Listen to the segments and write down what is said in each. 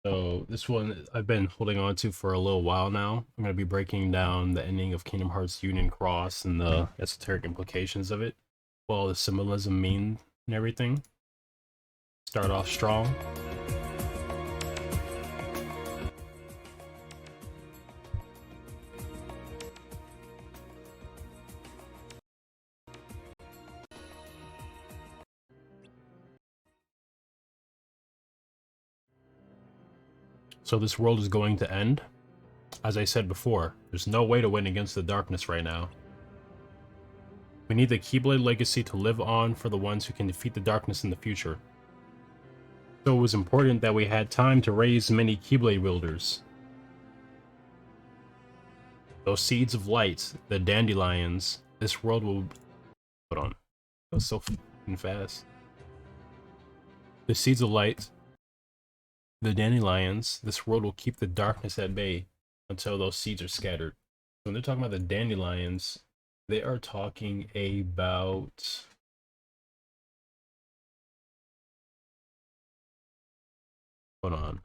So this one I've been holding on to for a little while now. I'm going to be breaking down the ending of Kingdom Hearts Union Cross and the esoteric implications of it. Well, the symbolism mean and everything. Start off strong. So this world is going to end. As I said before, there's no way to win against the darkness right now. We need the Keyblade legacy to live on for the ones who can defeat the darkness in the future. So it was important that we had time to raise many Keyblade wielders. Those seeds of light, the dandelions, this world will... Hold on. That was so fucking fast. The seeds of light, the dandelions, this world will keep the darkness at bay until those seeds are scattered. When they're talking about the dandelions, they are talking about... Hold on.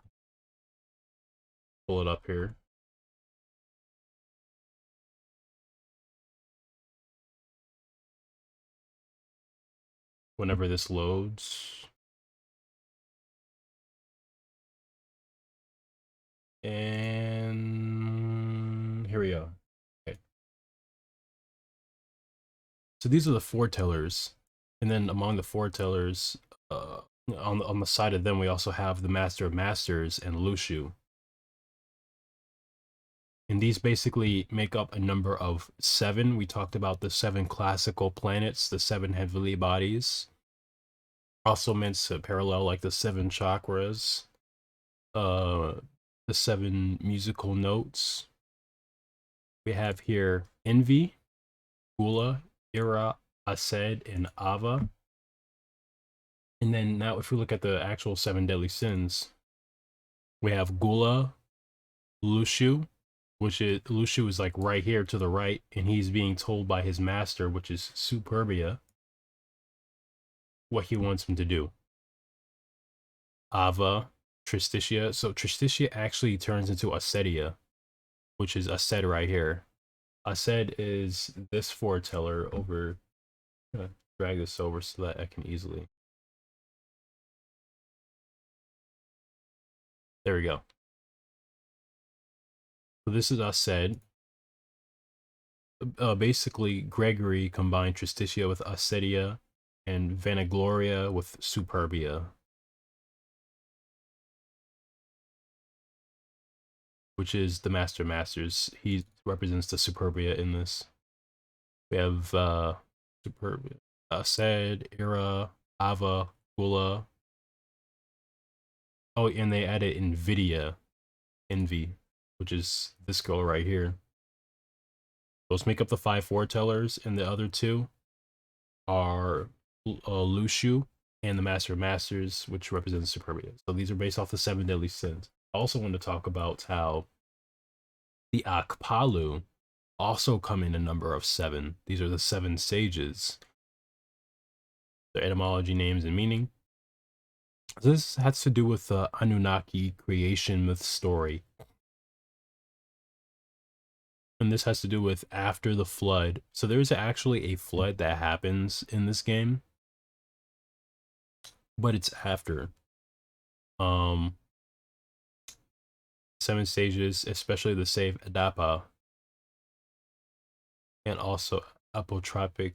Pull it up here. Whenever this loads. And here we go. Okay. So these are the Foretellers. And then among the Foretellers, on the side of them, we also have the Master of Masters and Lushu. And these basically make up a number of 7. We talked about the 7 classical planets, the 7 heavenly bodies. Also meant to parallel like the 7 chakras, the 7 musical notes. We have here Envy, Gula, Ira, Ased, and Ava. And then now if we look at the actual 7 deadly sins, we have Gula, Lushu, Lushu is like right here to the right, and he's being told by his master, which is Superbia, what he wants him to do. Ava, Tristitia. So Tristitia actually turns into Acedia, which is Aced right here. Aced is this foreteller over. I'm gonna drag this over so that I can easily. There we go. So this is Aced. Basically, Gregory combined Tristitia with Acedia and Vanagloria with Superbia, which is the Master Masters. He represents the Superbia in this. We have Superbia, Aced, Ira, Ava, Gula. Oh, and they added Nvidia, Envy, which is this girl right here. Those make up the 5 foretellers, and the other 2 are Lushu and the Master of Masters, which represents Superbia. So these are based off the 7 deadly sins. I also want to talk about how the Akpalu also come in a number of 7. These are the 7 sages. Their etymology, names, and meaning. This has to do with the Anunnaki creation myth story. And this has to do with after the flood. So there's actually a flood that happens in this game, but it's after. 7 stages, especially the save Adapa, and also apotropic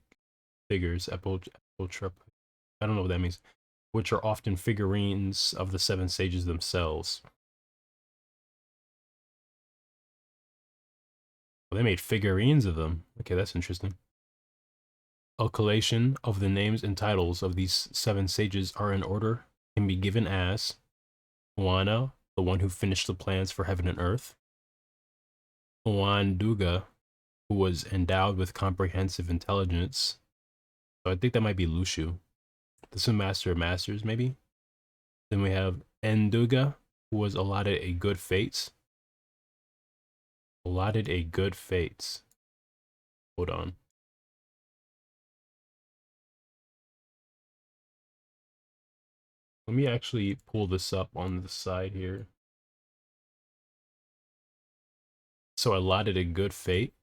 figures. Apotropic, I don't know what that means, which are often figurines of the 7 sages themselves. Well, they made figurines of them. Okay, that's interesting. A collation of the names and titles of these 7 sages are in order, can be given as Moana, the one who finished the plans for heaven and earth. Duga, who was endowed with comprehensive intelligence. So I think that might be Lushu. This is Master of Masters, maybe. Then we have Enduga, who was allotted a good fate. Allotted a good fate. Hold on. Let me actually pull this up on the side here. So allotted a good fate.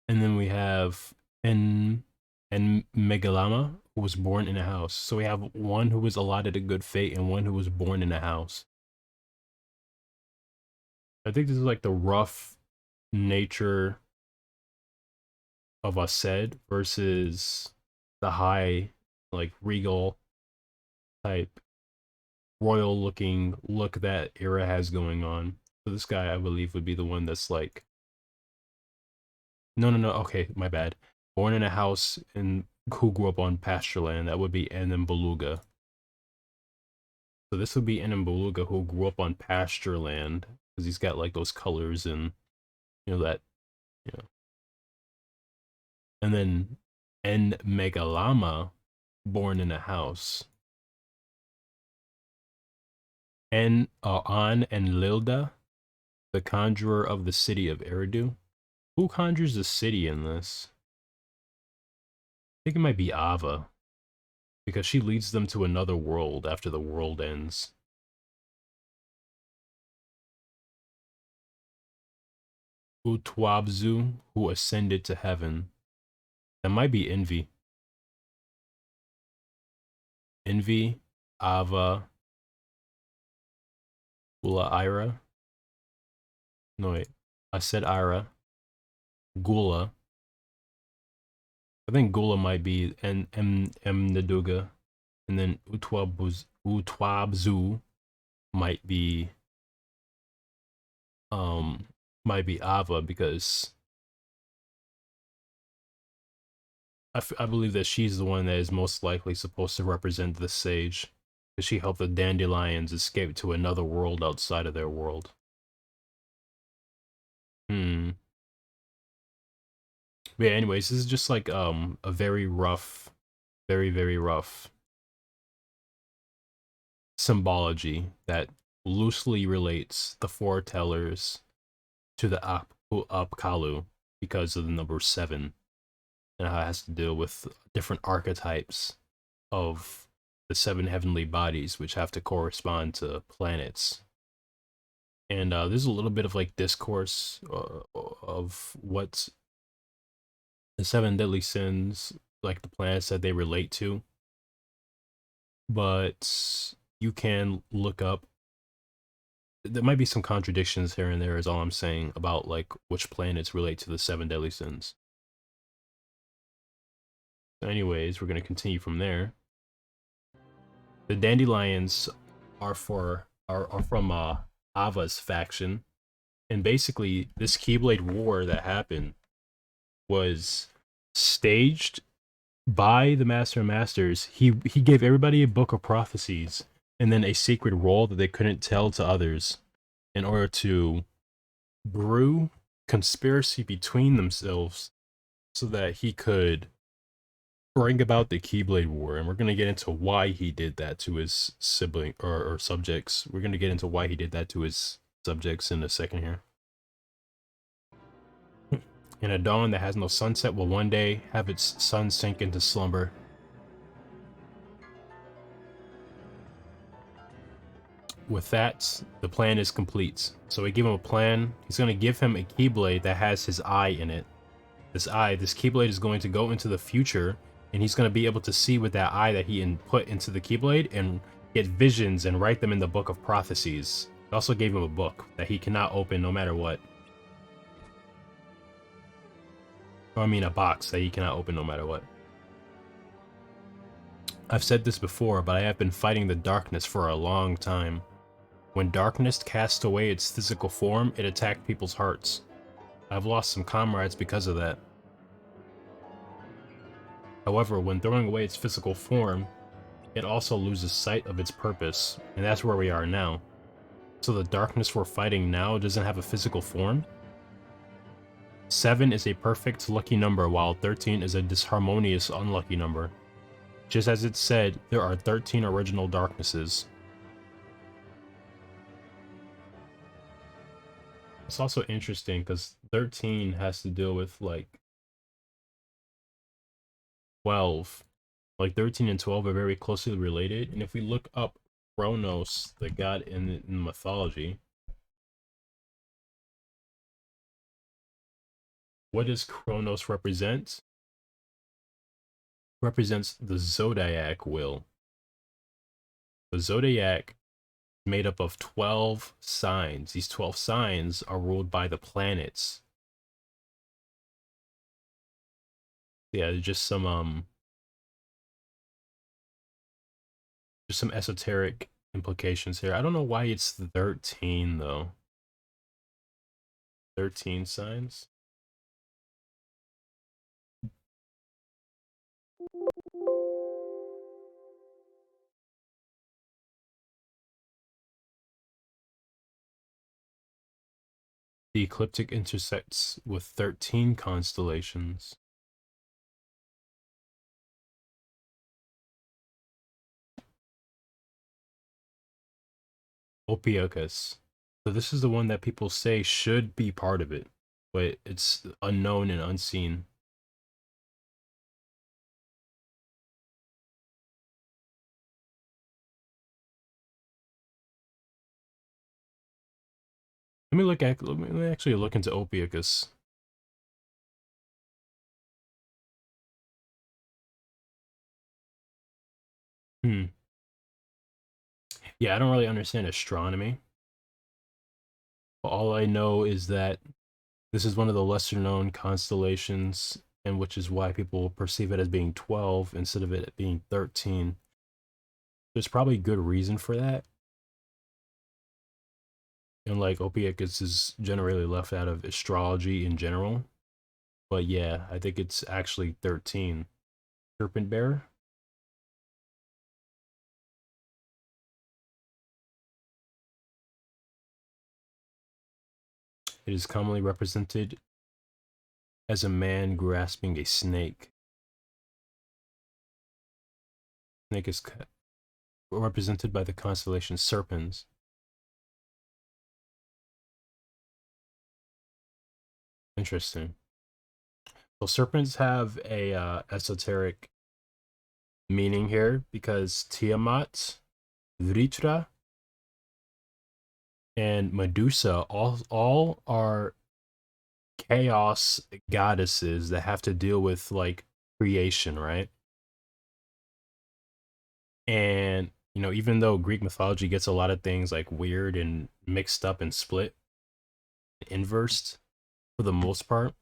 And then we have and Megalama, who was born in a house. So we have one who was allotted a good fate and one who was born in a house. I think this is like the rough nature of Ased versus the high, like regal type, royal looking look that Era has going on. So this guy, I believe, would be the one that's like, no, okay, my bad. Born in a house and who grew up on pasture land. That would be Beluga. So this would be Beluga who grew up on pasture land because he's got like those colors and that, you know. And then Megalama, born in a house. An and Lilda, the conjurer of the city of Eridu. Who conjures the city in this? I think it might be Ava, because she leads them to another world after the world ends. Utwabzu, who ascended to heaven. That might be Envy. Envy, Ava, Gula Ira. No, wait. I said Ira. Gula. I think Gula might be Naduga. And then Utwabzu might be Ava because I believe that she's the one that is most likely supposed to represent the sage because she helped the dandelions escape to another world outside of their world. But yeah, anyways, this is just like a very rough, very rough symbology that loosely relates the Foretellers to the Apkalu because of the number 7 and how it has to deal with different archetypes of the 7 heavenly bodies, which have to correspond to planets. And there's a little bit of like discourse of what the 7 deadly sins, like the planets that they relate to. But you can look up. There might be some contradictions here and there, is all I'm saying, about like which planets relate to the 7 deadly sins. Anyways, we're going to continue from there. The dandelions are from Ava's faction, and basically this Keyblade War that happened was staged by the Master of Masters. He gave everybody a book of prophecies and then a secret roll that they couldn't tell to others in order to brew conspiracy between themselves so that he could bring about the Keyblade War. And we're going to get into why he did that to his sibling or subjects. We're going to get into why he did that to his subjects in a second here. And a dawn that has no sunset will one day have its sun sink into slumber. With that, the plan is complete. So we give him a plan. He's going to give him a Keyblade that has his eye in it. This Keyblade is going to go into the future, and he's going to be able to see with that eye that he input into the Keyblade and get visions and write them in the Book of Prophecies. It also gave him a book that he cannot open no matter what. Or I mean a box that he cannot open no matter what. I've said this before, but I have been fighting the darkness for a long time. When darkness cast away its physical form, it attacked people's hearts. I've lost some comrades because of that. However, when throwing away its physical form, it also loses sight of its purpose, and that's where we are now. So the darkness we're fighting now doesn't have a physical form? 7 is a perfect lucky number, while 13 is a disharmonious unlucky number. Just as it said, there are 13 original darknesses. It's also interesting because 13 has to deal with like 12. Like 13 and 12 are very closely related. And if we look up Kronos, the god in mythology, What does Kronos represent? Represents the zodiac wheel. The zodiac is made up of 12 signs. These 12 signs are ruled by the planets. Yeah, just some esoteric implications here. I don't know why it's 13 though. 13 signs. The ecliptic intersects with 13 constellations. Ophiuchus. So this is the one that people say should be part of it, but it's unknown and unseen. Let me actually look into Ophiuchus. Hmm. Yeah, I don't really understand astronomy. But all I know is that this is one of the lesser known constellations, and which is why people perceive it as being 12 instead of it being 13. There's probably good reason for that. And like Ophiuchus is generally left out of astrology in general. But yeah, I think it's actually 13. Serpent Bearer? It is commonly represented as a man grasping a snake. Snake is represented by the constellation Serpens. Interesting. So serpents have a esoteric meaning here because Tiamat, Vritra, and Medusa all are chaos goddesses that have to deal with like creation, right? And you know, even though Greek mythology gets a lot of things like weird and mixed up and split, inversed for the most part,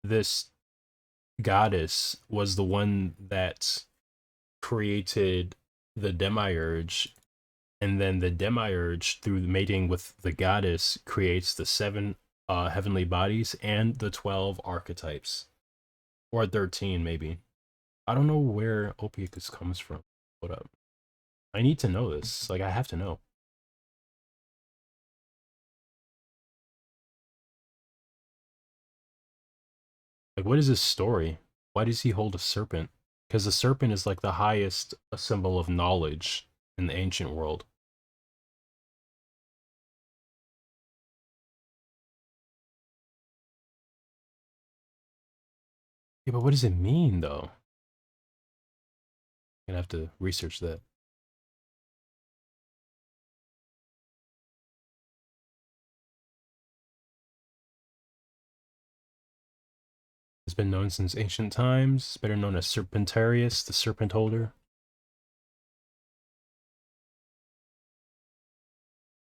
this goddess was the one that created the Demiurge, and then the Demiurge, through mating with the goddess, creates the seven heavenly bodies and the 12 archetypes, or 13 maybe. I don't know where Ophiuchus comes from. Hold up, I need to know this. Like I have to know. Like what is his story? Why does he hold a serpent? Because the serpent is like the highest symbol of knowledge in the ancient world. Yeah, but what does it mean though? I'm gonna have to research that. It's been known since ancient times. It's better known as Serpentarius, the serpent holder.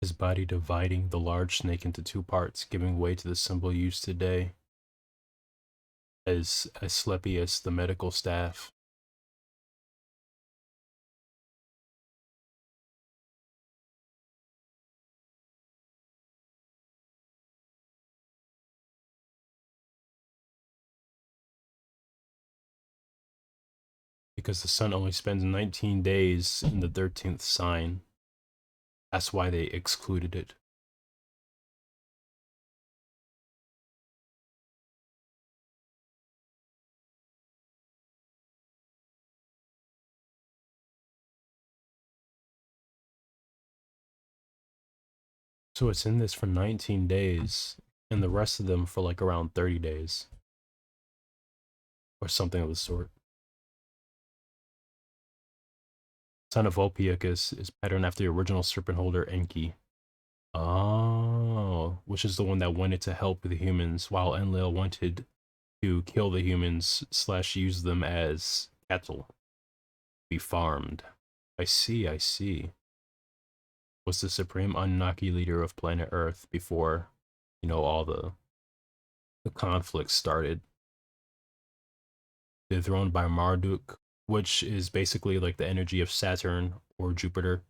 His body dividing the large snake into two parts, giving way to the symbol used today as Asclepius, the medical staff. Because the sun only spends 19 days in the 13th sign. That's why they excluded it. So it's in this for 19 days, and the rest of them for like around 30 days. Or something of the sort. Son of Ophiuchus is patterned after the original serpent holder Enki. Oh, Enlil, which is the one that wanted to help the humans, while Enlil wanted to kill the humans / use them as cattle, be farmed. I see, I see. Was the supreme Anunnaki leader of planet Earth before, all the conflicts started. Dethroned by Marduk, which is basically like the energy of Saturn or Jupiter,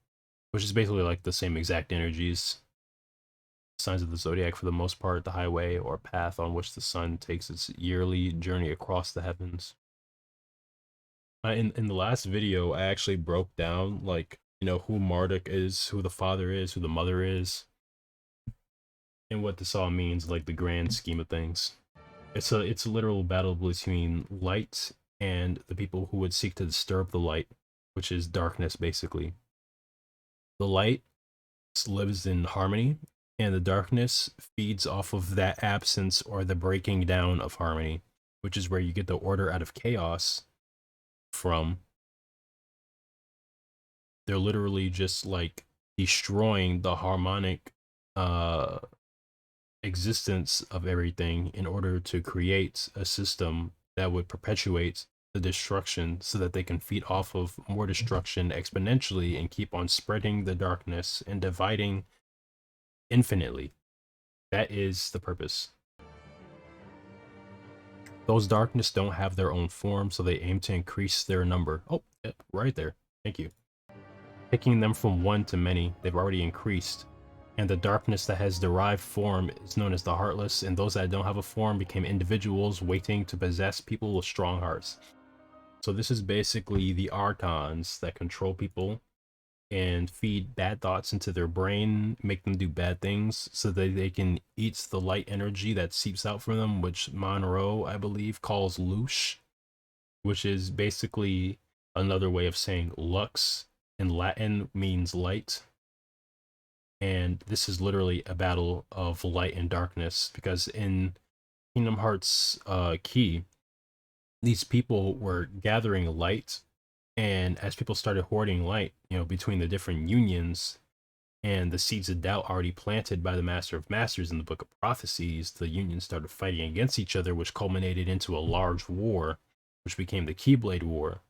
which is basically like the same exact energies. Signs of the zodiac, for the most part, the highway or path on which the sun takes its yearly journey across the heavens. In the last video, I actually broke down like who Marduk is, who the father is, who the mother is, and what this all means, like the grand scheme of things. It's a literal battle between light and the people who would seek to disturb the light, which is darkness, basically. The light lives in harmony, and the darkness feeds off of that absence or the breaking down of harmony, which is where you get the order out of chaos from. They're literally just like destroying the harmonic existence of everything in order to create a system that would perpetuate the destruction so that they can feed off of more destruction exponentially and keep on spreading the darkness and dividing infinitely. That is the purpose. Those darkness don't have their own form, so they aim to increase their number. Oh, yep, right there. Thank you. Taking them from one to many, they've already increased. And the darkness that has derived form is known as the Heartless, and those that don't have a form became individuals waiting to possess people with strong hearts. So this is basically the Archons that control people and feed bad thoughts into their brain, make them do bad things so that they can eat the light energy that seeps out from them, which Monroe, I believe, calls Lush, which is basically another way of saying lux. In Latin means light. And this is literally a battle of light and darkness, because in Kingdom Hearts Key, these people were gathering light, and as people started hoarding light, between the different unions and the seeds of doubt already planted by the Master of Masters in the Book of Prophecies, the unions started fighting against each other, which culminated into a large war, which became the Keyblade War.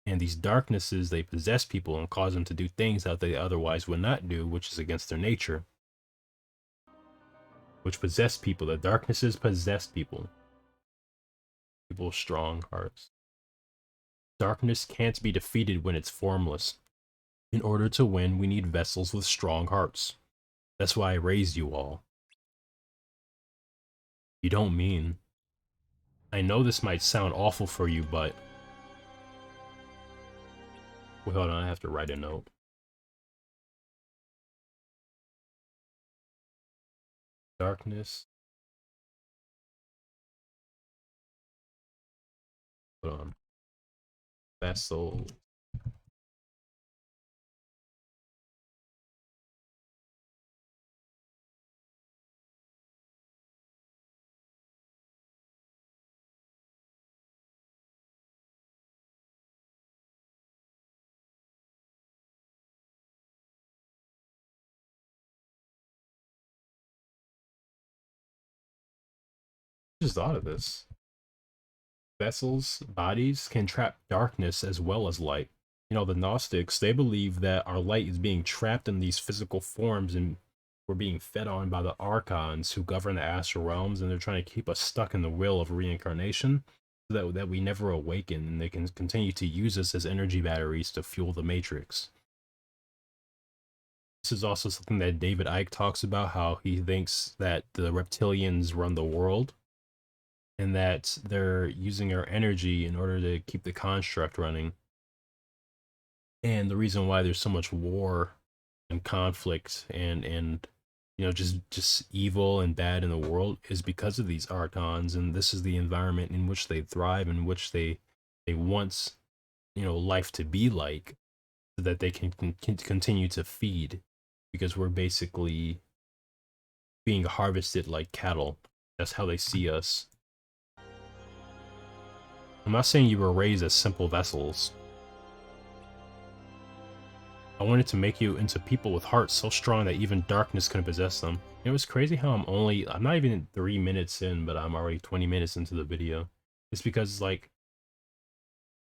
And these darknesses, they possess people and cause them to do things that they otherwise would not do, which is against their nature. Which possess people. The darknesses possess people. People with strong hearts. Darkness can't be defeated when it's formless. In order to win, we need vessels with strong hearts. That's why I raised you all. You don't mean. I know this might sound awful for you, but... Wait, hold on, I have to write a note. Darkness. Hold on. Vessel. I just thought of this. Vessels, bodies, can trap darkness as well as light. The Gnostics, they believe that our light is being trapped in these physical forms and we're being fed on by the Archons who govern the astral realms, and they're trying to keep us stuck in the wheel of reincarnation so that we never awaken, and they can continue to use us as energy batteries to fuel the Matrix. This is also something that David Icke talks about, how he thinks that the reptilians run the world and that they're using our energy in order to keep the construct running. And the reason why there's so much war and conflict and just evil and bad in the world is because of these Archons, and this is the environment in which they thrive, in which they want life to be like, so that they can continue to feed, because we're basically being harvested like cattle. That's how they see us. I'm not saying you were raised as simple vessels. I wanted to make you into people with hearts so strong that even darkness couldn't possess them. It was crazy how I'm not even 3 minutes in, but I'm already 20 minutes into the video. It's because, like,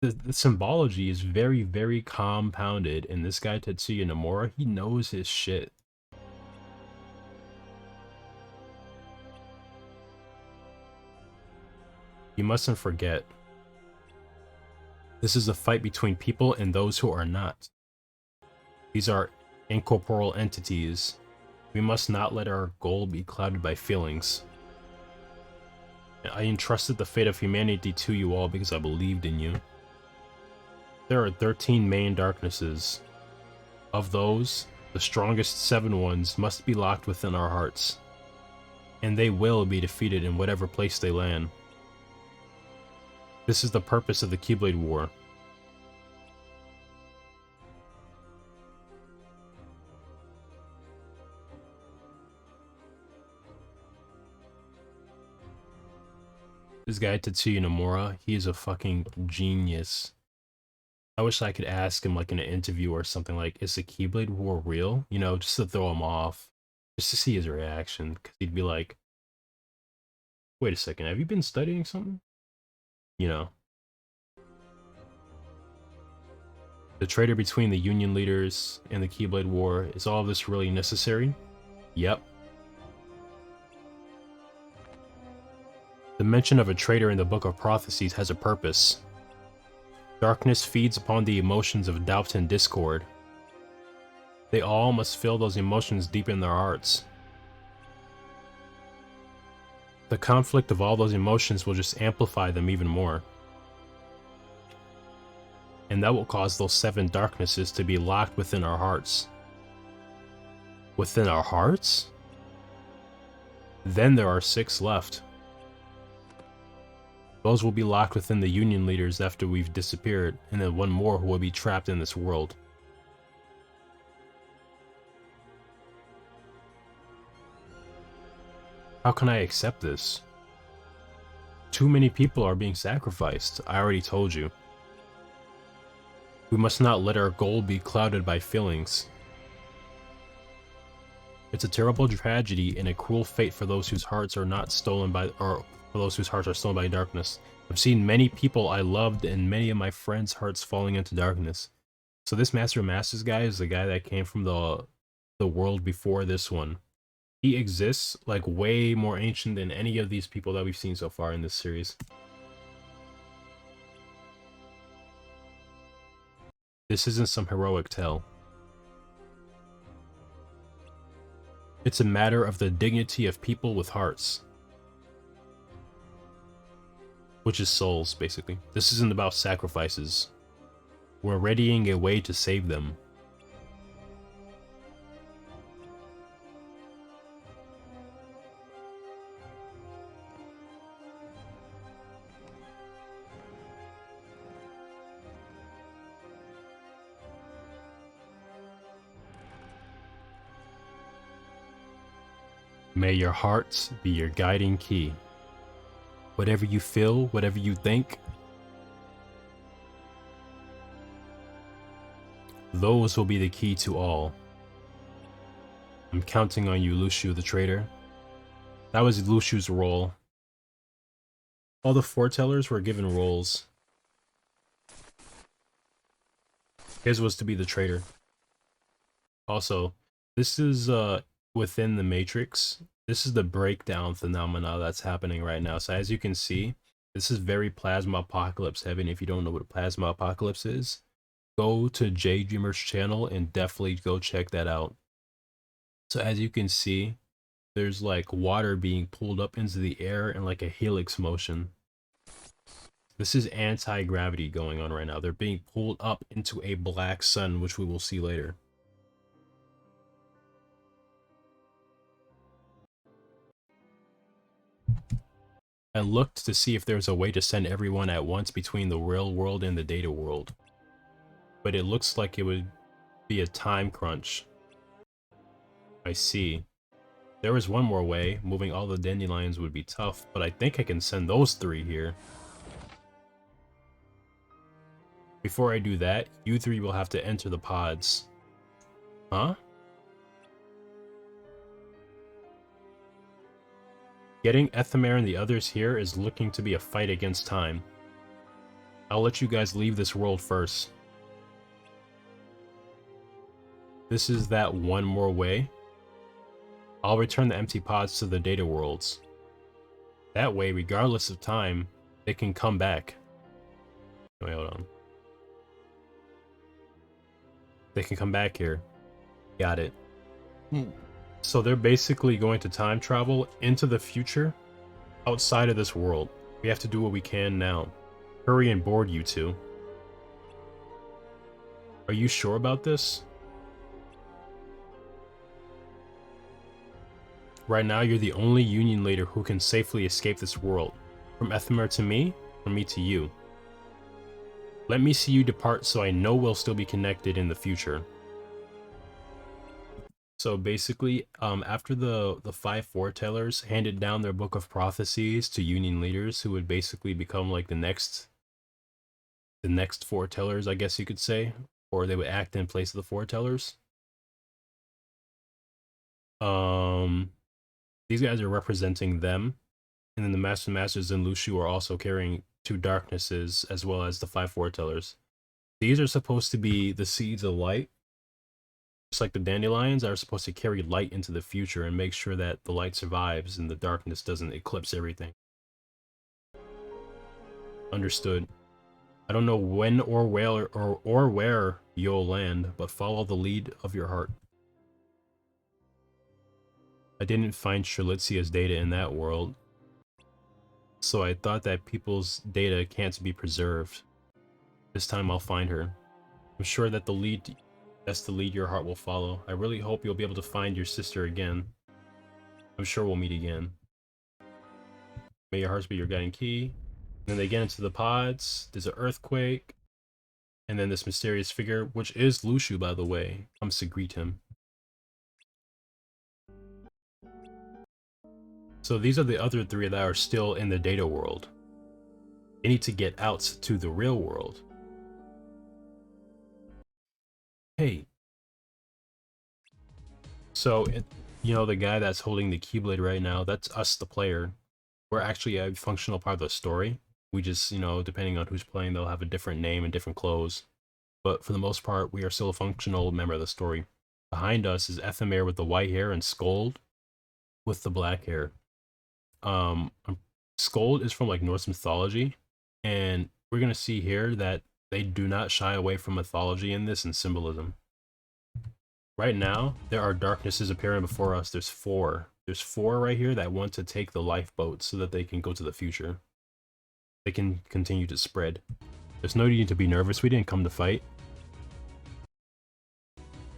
the symbology is very, very compounded, and this guy, Tetsuya Nomura, he knows his shit. You mustn't forget, this is a fight between people and those who are not. These are incorporeal entities. We must not let our goal be clouded by feelings. I entrusted the fate of humanity to you all because I believed in you. There are 13 main darknesses. Of those, the strongest 7 ones must be locked within our hearts. And they will be defeated in whatever place they land. This is the purpose of the Keyblade War. This guy, Tetsuya Nomura, he is a fucking genius. I wish I could ask him, like, in an interview or something, like, is the Keyblade War real? You know, just to throw him off. Just to see his reaction. Because he'd be like, wait a second, have you been studying something? You know. The traitor between the Union leaders and the Keyblade War, is all of this really necessary? Yep. The mention of a traitor in the Book of Prophecies has a purpose. Darkness feeds upon the emotions of doubt and discord. They all must feel those emotions deep in their hearts. The conflict of all those emotions will just amplify them even more. And that will cause those 7 darknesses to be locked within our hearts. Within our hearts? Then there are 6 left. Those will be locked within the Union leaders after we've disappeared, and then 1 more who will be trapped in this world. How can I accept this? Too many people are being sacrificed, I already told you. We must not let our goal be clouded by feelings. It's a terrible tragedy and a cruel fate for those whose hearts are not stolen by, or for those whose hearts are stolen by darkness. I've seen many people I loved and many of my friends' hearts falling into darkness. So this Master of Masters guy is the guy that came from the world before this one. He exists, like, way more ancient than any of these people that we've seen so far in this series. This isn't some heroic tale. It's a matter of the dignity of people with hearts. Which is souls, basically. This isn't about sacrifices. We're readying a way to save them. May your hearts be your guiding key. Whatever you feel, whatever you think, those will be the key to all. I'm counting on you, Luciu the traitor. That was Luciu's role. All the Foretellers were given roles. His was to be the traitor. Also, this is within the Matrix. This is the breakdown phenomena that's happening right now. So as you can see, this is very Plasma Apocalypse heavy. If you don't know what a Plasma Apocalypse is, go to J Dreamer's channel and definitely go check that out. So as you can see, there's like water being pulled up into the air in like a helix motion. This is anti-gravity going on right now. They're being pulled up into a black sun, which we will see later. I looked to see if there's a way to send everyone at once between the real world and the data world. But it looks like it would be a time crunch. I see. There is one more way. Moving all the dandelions would be tough, but I think I can send those 3 here. Before I do that, you 3 will have to enter the pods. Huh? Getting Ethamer and the others here is looking to be a fight against time. I'll let you guys leave this world first. This is that one more way. I'll return the empty pods to the data worlds. That way, regardless of time, they can come back. Wait, hold on. They can come back here. Got it. So they're basically going to time travel into the future outside of this world. We have to do what we can now. Hurry and board, you two. Are you sure about this? Right now, you're the only Union leader who can safely escape this world. From Ethamer to me, from me to you. Let me see you depart so I know we'll still be connected in the future. So basically, after the 5 Foretellers handed down their book of prophecies to Union leaders who would basically become like the next Foretellers, I guess you could say, or they would act in place of the Foretellers. These guys are representing them, and then the Masters and Lushu are also carrying 2 darknesses as well as the 5 Foretellers. These are supposed to be the seeds of light. Just like the dandelions are supposed to carry light into the future and make sure that the light survives and the darkness doesn't eclipse everything. Understood. I don't know when or where you'll land, but follow the lead of your heart. I didn't find Strelitzia's data in that world, so I thought that people's data can't be preserved. This time I'll find her. I'm sure that that's the lead your heart will follow. I really hope you'll be able to find your sister again. I'm sure we'll meet again. May your hearts be your guiding key. And then they get into the pods. There's an earthquake. And then this mysterious figure, which is Lushu, by the way, comes to greet him. So these are the other 3 that are still in the data world. They need to get out to the real world. Hey. So, you know, the guy that's holding the Keyblade right now, that's us, the player. We're actually a functional part of the story. We just, you know, depending on who's playing, they'll have a different name and different clothes. But for the most part, we are still a functional member of the story. Behind us is Ethamer with the white hair and Scold with the black hair. Scold is from like Norse mythology, and we're gonna see here that they do not shy away from mythology in this and symbolism. Right now, there are darknesses appearing before us. There's 4. There's 4 right here that want to take the lifeboat so that they can go to the future. They can continue to spread. There's no need to be nervous. We didn't come to fight.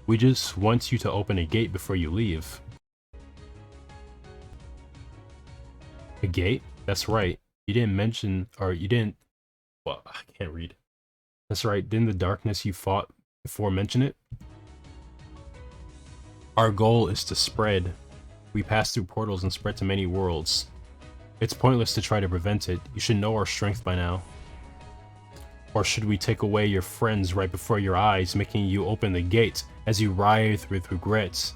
We just want you to open a gate before you leave. A gate? That's right. You didn't mention, or you didn't, well, I can't read. That's right. Didn't the darkness you fought before mention it? Our goal is to spread. We pass through portals and spread to many worlds. It's pointless to try to prevent it. You should know our strength by now. Or should we take away your friends right before your eyes, making you open the gate as you writhe with regrets?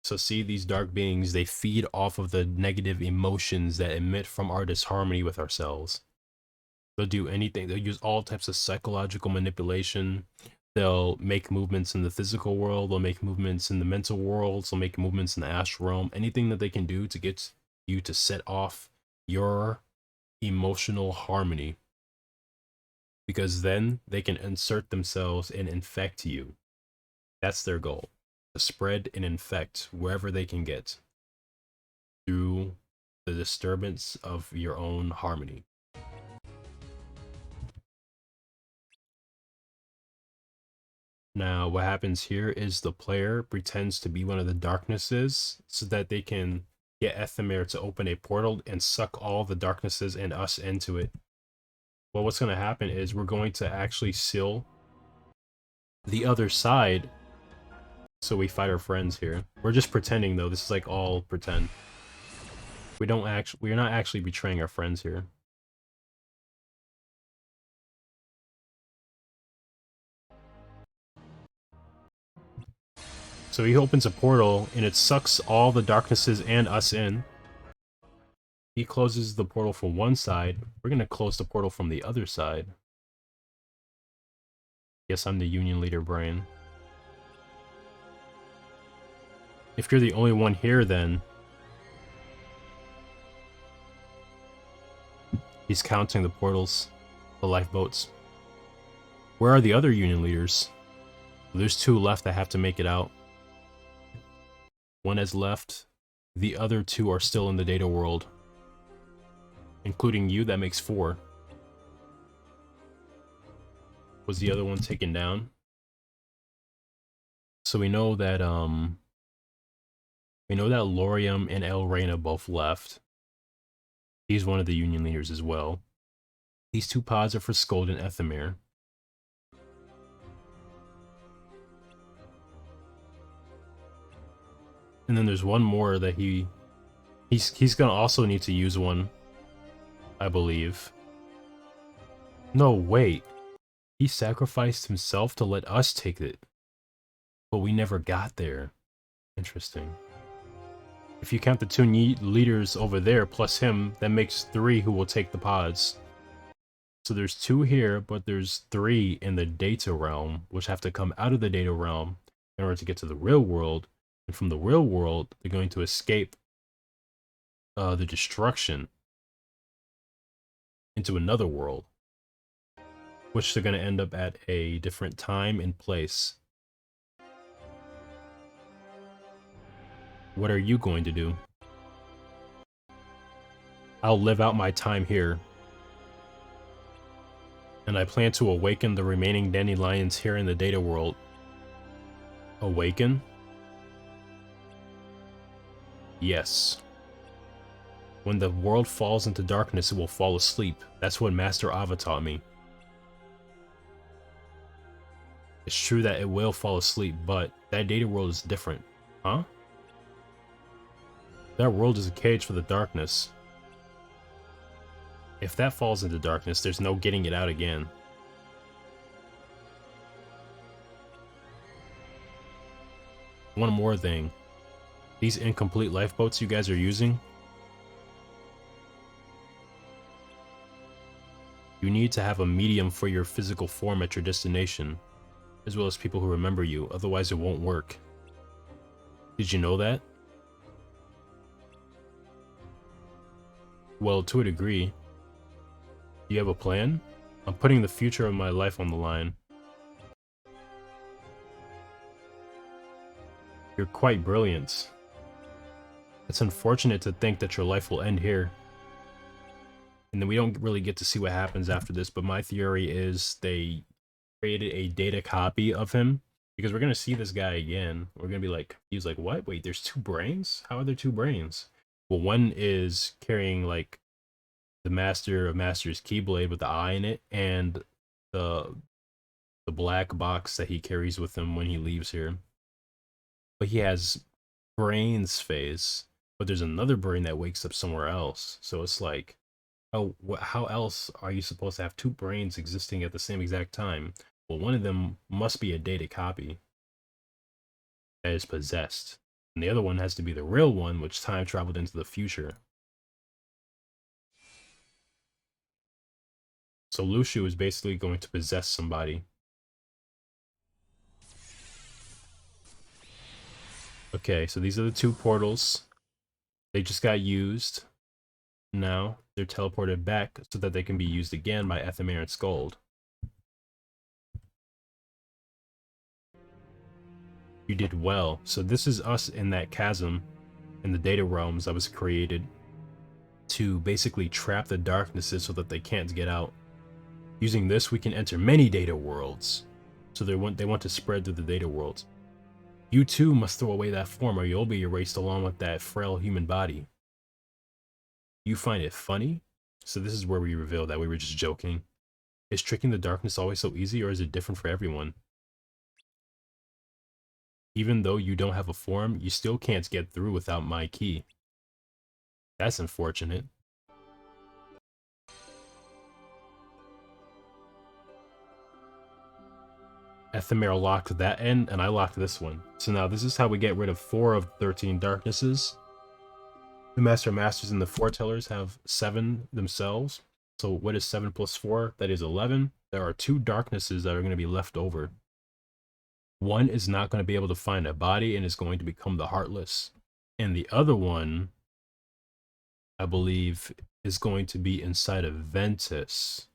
So see, these dark beings, they feed off of the negative emotions that emit from our disharmony with ourselves. They'll do anything. They'll use all types of psychological manipulation. They'll make movements in the physical world. They'll make movements in the mental world. They'll make movements in the astral realm. Anything that they can do to get you to set off your emotional harmony. Because then they can insert themselves and infect you. That's their goal. To spread and infect wherever they can get. Through the disturbance of your own harmony. Now, what happens here is the player pretends to be one of the darknesses so that they can get Ethamer to open a portal and suck all the darknesses and us into it. Well, what's going to happen is we're going to actually seal the other side so we fight our friends here. We're just pretending, though. This is like all pretend. We're not actually betraying our friends here. So he opens a portal, and it sucks all the darknesses and us in. He closes the portal from one side. We're going to close the portal from the other side. Yes, I'm the Union Leader brain. If you're the only one here, then he's counting the portals, the lifeboats. Where are the other Union Leaders? There's 2 left that have to make it out. 1 has left. The other 2 are still in the data world. Including you, that makes 4. Was the other one taken down? So we know that Lorium and El Reina both left. He's one of the Union Leaders as well. These 2 pods are for Skuld and Ethamir. And then there's one more that he's gonna also need to use one, I believe. No, wait. He sacrificed himself to let us take it. But we never got there. Interesting. If you count the 2 leaders over there plus him, that makes 3 who will take the pods. So there's 2 here, but there's 3 in the data realm, which have to come out of the data realm in order to get to the real world. And from the real world, they're going to escape the destruction into another world, which they're going to end up at a different time and place. What are you going to do? I'll live out my time here. And I plan to awaken the remaining dandelions here in the data world. Awaken? Yes. When the world falls into darkness, it will fall asleep. That's what Master Ava taught me. It's true that it will fall asleep, but that data world is different. Huh? That world is a cage for the darkness. If that falls into darkness, there's no getting it out again. One more thing. These incomplete lifeboats you guys are using, you need to have a medium for your physical form at your destination, as well as people who remember you, otherwise it won't work. Did you know that? Well, to a degree. Do you have a plan? I'm putting the future of my life on the line. You're quite brilliant. It's unfortunate to think that your life will end here. And then we don't really get to see what happens after this, but my theory is they created a data copy of him, because we're going to see this guy again. We're going to be like, he's like, what? Wait, there's 2 brains? How are there 2 brains? Well, one is carrying, like, the Master of Masters Keyblade with the eye in it, and the black box that he carries with him when he leaves here. But he has brain's face, but there's another brain that wakes up somewhere else. So it's like, oh, how else are you supposed to have 2 brains existing at the same exact time? Well, one of them must be a data copy that is possessed, and the other one has to be the real one, which time traveled into the future. So Lucio is basically going to possess somebody. Okay, so these are the 2 portals. They just got used. Now they're teleported back so that they can be used again by Ethamir and Skuld. You did well. So this is us in that chasm in the data realms that was created to basically trap the darknesses so that they can't get out. Using this, we can enter many data worlds. So they want to spread through the data worlds. You too must throw away that form, or you'll be erased along with that frail human body. You find it funny? So this is where we reveal that we were just joking. Is tricking the darkness always so easy, or is it different for everyone? Even though you don't have a form, you still can't get through without my key. That's unfortunate. Ethamir locked that end, and I locked this one. So now this is how we get rid of 4 of 13 darknesses. The Master Masters and the Foretellers have 7 themselves. So what is 7 plus 4? That is 11. There are 2 darknesses that are going to be left over. One is not going to be able to find a body and is going to become the Heartless. And the other one, I believe, is going to be inside of Ventus.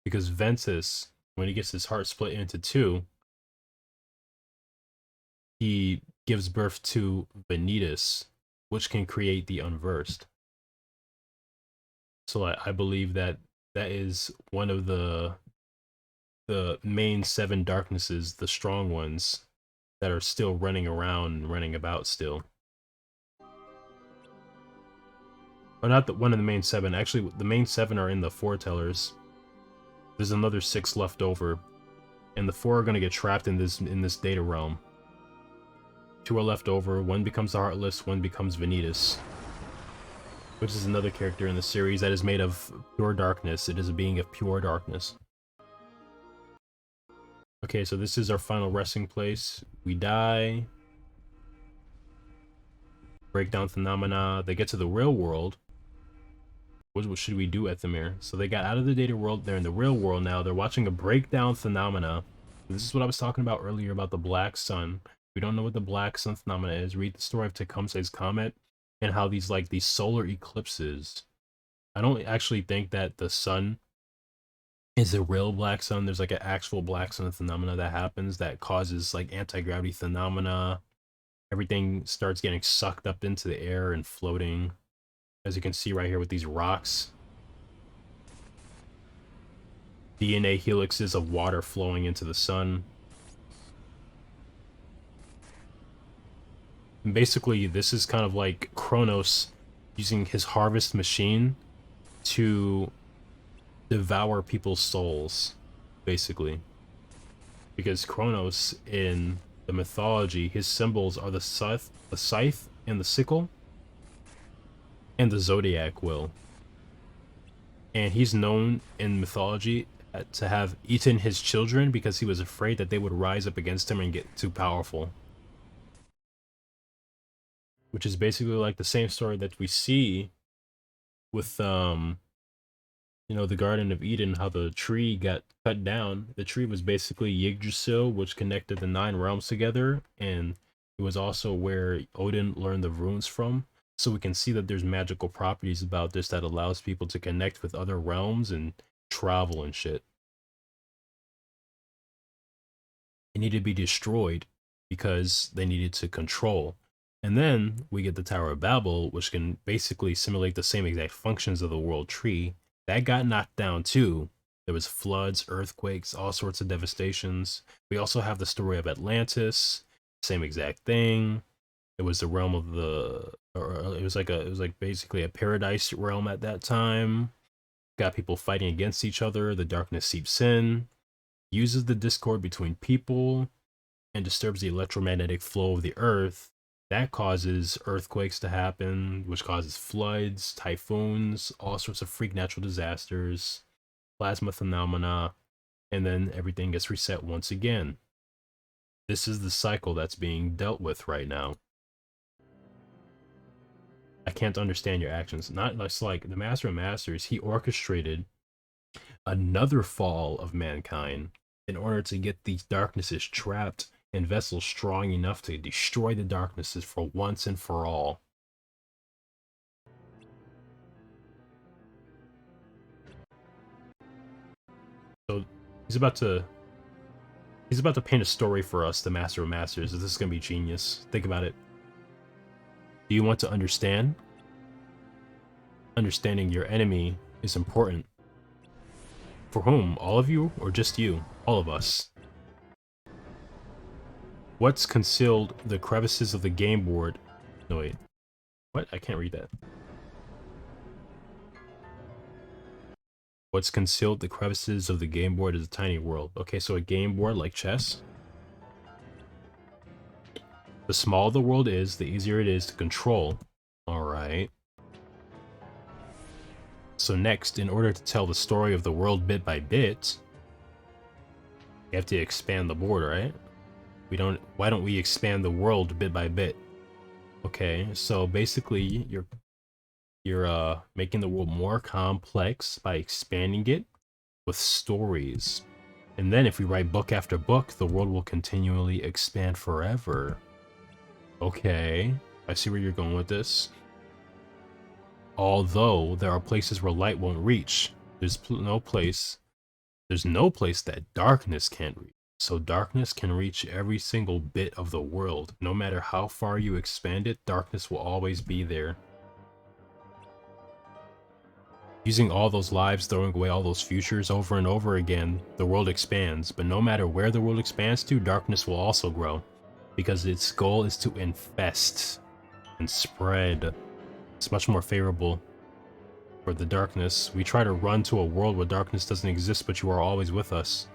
Because Ventus, when he gets his heart split into 2, he gives birth to Vanitas, which can create the Unversed. So I believe that is one of the main 7 darknesses, the strong ones, that are still running around and running about still. Or not one of the main 7. Actually, the main 7 are in the Foretellers. There's another 6 left over, and the 4 are going to get trapped in this data realm. 2 are left over. 1 becomes the Heartless. 1 becomes Vanitas, which is another character in the series that is made of pure darkness. It is a being of pure darkness. Okay, so this is our final resting place. We die. Breakdown phenomena. They get to the real world. What should we do, Ethamir? So they got out of the data world. They're in the real world now. They're watching a breakdown phenomena. This is what I was talking about earlier about the Black Sun. We don't know what the Black Sun phenomena is. Read the story of Tecumseh's Comet and how these solar eclipses. I don't actually think that the sun is a real black sun. There's like an actual black sun phenomena that happens that causes like anti-gravity phenomena. Everything starts getting sucked up into the air and floating, as you can see right here with these rocks. DNA helixes of water flowing into the sun. And basically, this is kind of like Kronos using his harvest machine to devour people's souls, basically. Because Kronos, in the mythology, his symbols are the scythe and the sickle, and the zodiac wheel. And he's known in mythology to have eaten his children because he was afraid that they would rise up against him and get too powerful. Which is basically like the same story that we see with you know, the Garden of Eden, how the tree got cut down. The tree was basically Yggdrasil, which connected the 9 realms together, and it was also where Odin learned the runes from. So we can see that there's magical properties about this that allows people to connect with other realms and travel and shit. It needed to be destroyed because they needed to control. And then we get the Tower of Babel, which can basically simulate the same exact functions of the world tree. That got knocked down too. There was floods, earthquakes, all sorts of devastations. We also have the story of Atlantis, same exact thing. It was the realm of it was like basically a paradise realm at that time. Got people fighting against each other. The darkness seeps in, uses the discord between people, and disturbs the electromagnetic flow of the earth. That causes earthquakes to happen, which causes floods, typhoons, all sorts of freak natural disasters, plasma phenomena, and then everything gets reset once again. This is the cycle that's being dealt with right now. I can't understand your actions. Not less like the Master of Masters, he orchestrated another fall of mankind in order to get these darknesses trapped and vessels strong enough to destroy the darknesses for once and for all. So he's about to paint a story for us, the Master of Masters. This is gonna be genius. Think about it. Do you want to understand? Understanding your enemy is important. For whom? All of you, or just you? All of us. What's concealed the crevices of the game board? No, wait. What? I can't read that. What's concealed the crevices of the game board is a tiny world. Okay, so a game board like chess. The smaller the world is, the easier it is to control. Alright. So next, in order to tell the story of the world bit by bit, You have to expand the board, right? Why don't we expand the world bit by bit? Okay, so basically you're making the world more complex by expanding it with stories. And then if we write book after book, the world will continually expand forever. Okay, I see where you're going with this. Although there are places where light won't reach, there's no place that darkness can't reach. So darkness can reach every single bit of the world. No matter how far you expand it, darkness will always be there. Using all those lives, throwing away all those futures over and over again, the world expands. But no matter where the world expands to, darkness will also grow. Because its goal is to infest and spread. It's much more favorable for the darkness. We try to run to a world where darkness doesn't exist, but you are always with us.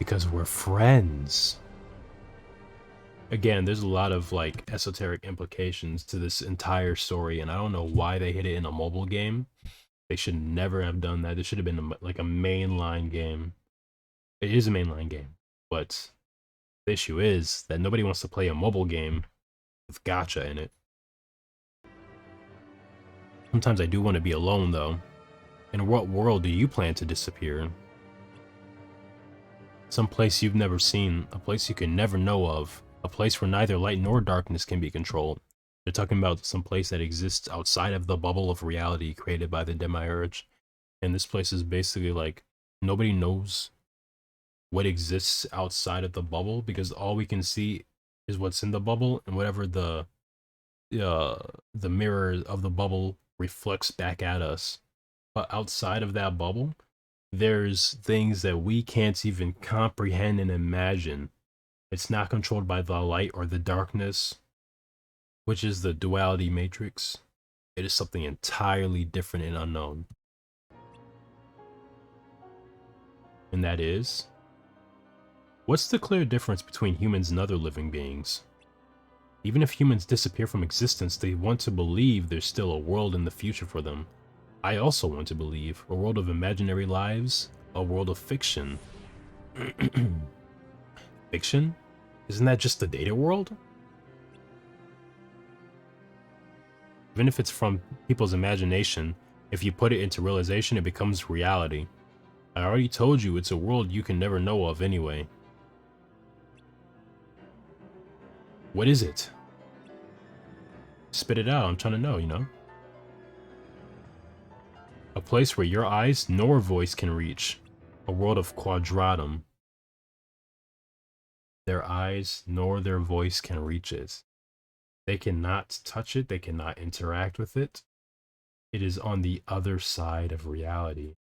Because we're friends. Again, there's a lot of like esoteric implications to this entire story, and I don't know why they hit it in a mobile game. They should never have done that. It should have been like a mainline game. It is a mainline game, but the issue is that nobody wants to play a mobile game with gacha in it. Sometimes I do want to be alone, though. In what world do you plan to disappear? Some place you've never seen, a place you can never know of, a place where neither light nor darkness can be controlled. They're talking about some place that exists outside of the bubble of reality created by the Demiurge. And this place is basically like, nobody knows what exists outside of the bubble, because all we can see is what's in the bubble, and whatever the mirror of the bubble reflects back at us. But outside of that bubble, there's things that we can't even comprehend and imagine. It's not controlled by the light or the darkness, which is the duality matrix. It is something entirely different and unknown. And that is, what's the clear difference between humans and other living beings? Even if humans disappear from existence, they want to believe there's still a world in the future for them. I also want to believe a world of imaginary lives, a world of fiction. Fiction? Isn't that just the data world? Even if it's from people's imagination, if you put it into realization, it becomes reality. I already told you it's a world you can never know of anyway. What is it? Spit it out, I'm trying to know, you know? A place where your eyes nor voice can reach. A world of Quadratum. Their eyes nor their voice can reach it. They cannot touch it, they cannot interact with it. It is on the other side of reality.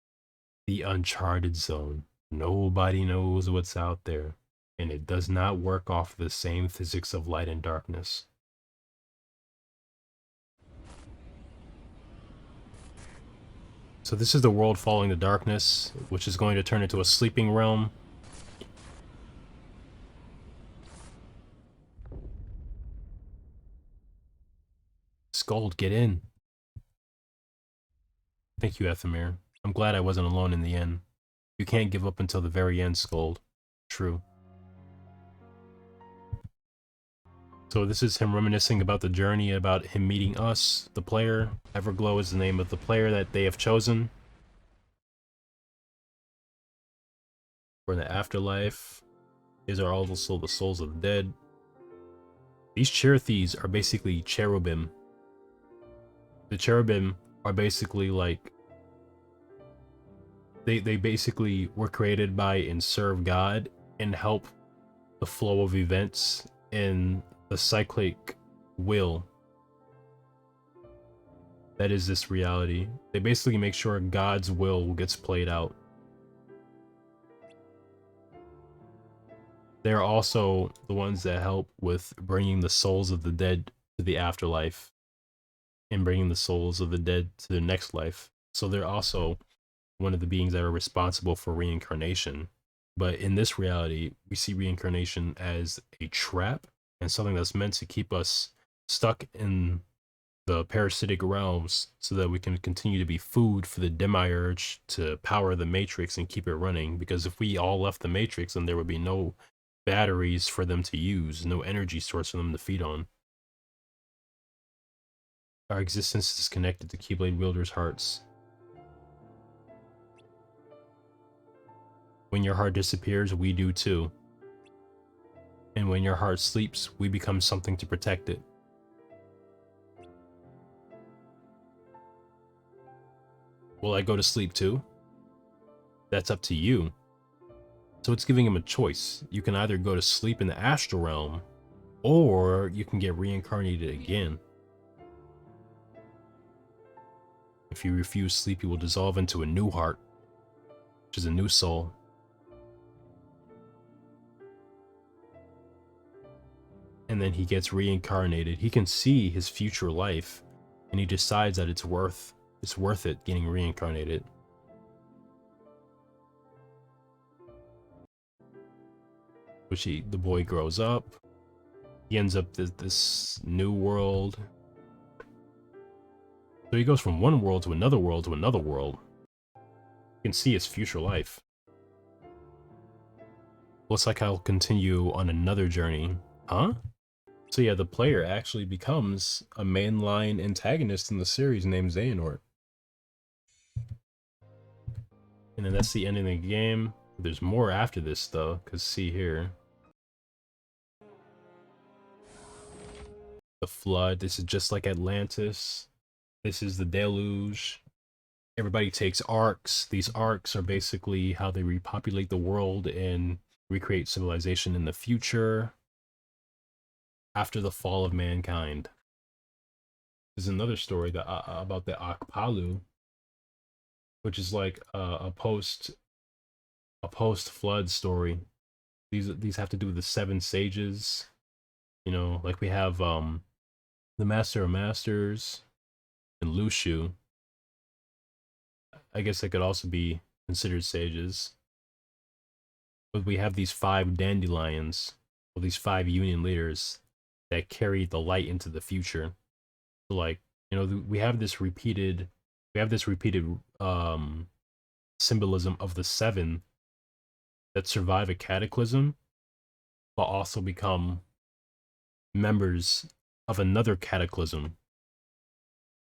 The uncharted zone. Nobody knows what's out there. And it does not work off the same physics of light and darkness. So this is the world following the darkness, which is going to turn into a sleeping realm. Skuld, get in. Thank you, Ethamir. I'm glad I wasn't alone in the end. You can't give up until the very end, Skuld. True. So this is him reminiscing about the journey, about him meeting us, the player. Everglow is the name of the player that they have chosen. For the afterlife. These are also the souls of the dead. These Cherethes are basically cherubim. The cherubim are basically like... They basically were created by and serve God and help the flow of events in the cyclic will that is this reality. They basically make sure God's will gets played out. They're also the ones that help with bringing the souls of the dead to the afterlife and bringing the souls of the dead to the next life. So they're also one of the beings that are responsible for reincarnation. But in this reality, we see reincarnation as a trap and something that's meant to keep us stuck in the parasitic realms so that we can continue to be food for the Demiurge to power the Matrix and keep it running. Because if we all left the Matrix, then there would be no batteries for them to use, no energy source for them to feed on. Our existence is connected to Keyblade wielders' hearts. When your heart disappears, we do too. And when your heart sleeps, we become something to protect it. Will I go to sleep too? That's up to you. So it's giving him a choice. You can either go to sleep in the astral realm, or you can get reincarnated again. If you refuse sleep, you will dissolve into a new heart, which is a new soul. And then he gets reincarnated. He can see his future life, and he decides that it's worth it getting reincarnated. Which the boy grows up. He ends up this new world. So he goes from one world to another world to another world. You can see his future life. Looks like I'll continue on another journey. Huh? So yeah, the player actually becomes a mainline antagonist in the series named Xehanort. And then that's the end of the game. There's more after this though, because see here. The flood, this is just like Atlantis. This is the deluge. Everybody takes arcs. These arcs are basically how they repopulate the world and recreate civilization in the future after the fall of mankind. There's another story that about the Akpalu, which is like a post flood story. These have to do with the seven sages. You know, like we have the Master of Masters and Lushu. I guess they could also be considered sages. But we have these 5 dandelions, or these 5 union leaders that carry the light into the future. So like, you know, we have this repeated symbolism of the 7 that survive a cataclysm, but also become members of another cataclysm.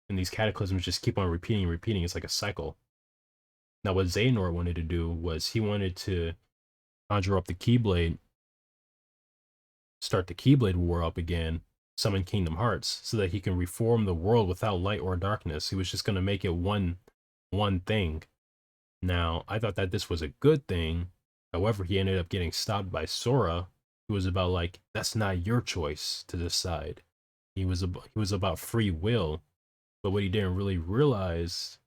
And these cataclysms just keep on repeating and repeating. It's like a cycle. Now, what Xehanort wanted to do was he wanted to conjure up the Keyblade, start the Keyblade War up again, summon Kingdom Hearts, so that he can reform the world without light or darkness. He was just going to make it one thing. Now, I thought that this was a good thing. However, he ended up getting stopped by Sora, who was about like, that's not your choice to decide. He was about free will. But what he didn't really realize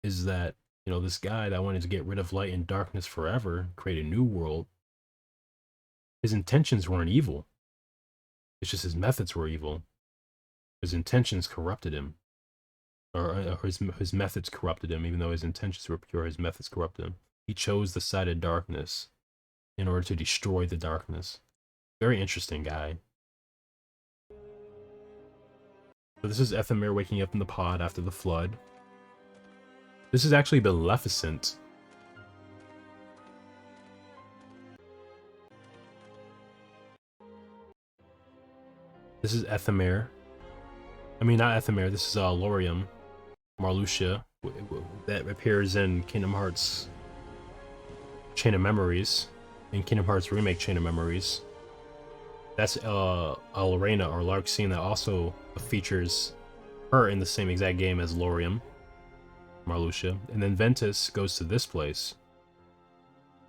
is that, you know, this guy that wanted to get rid of light and darkness forever, create a new world, his intentions weren't evil. It's just his methods were evil. His intentions corrupted him. Or his methods corrupted him, even though his intentions were pure, his methods corrupted him. He chose the side of darkness in order to destroy the darkness. Very interesting guy. So this is Ethelmere waking up in the pod after the flood. This is actually Maleficent. This is Ethelmere. I mean, not Ethelmere, this is Laurium, Marluxia, that appears in Kingdom Hearts Chain of Memories, in Kingdom Hearts Remake Chain of Memories. That's Alrena, or Larxene, that also features her in the same exact game as Laurium, Marluxia. And then Ventus goes to this place.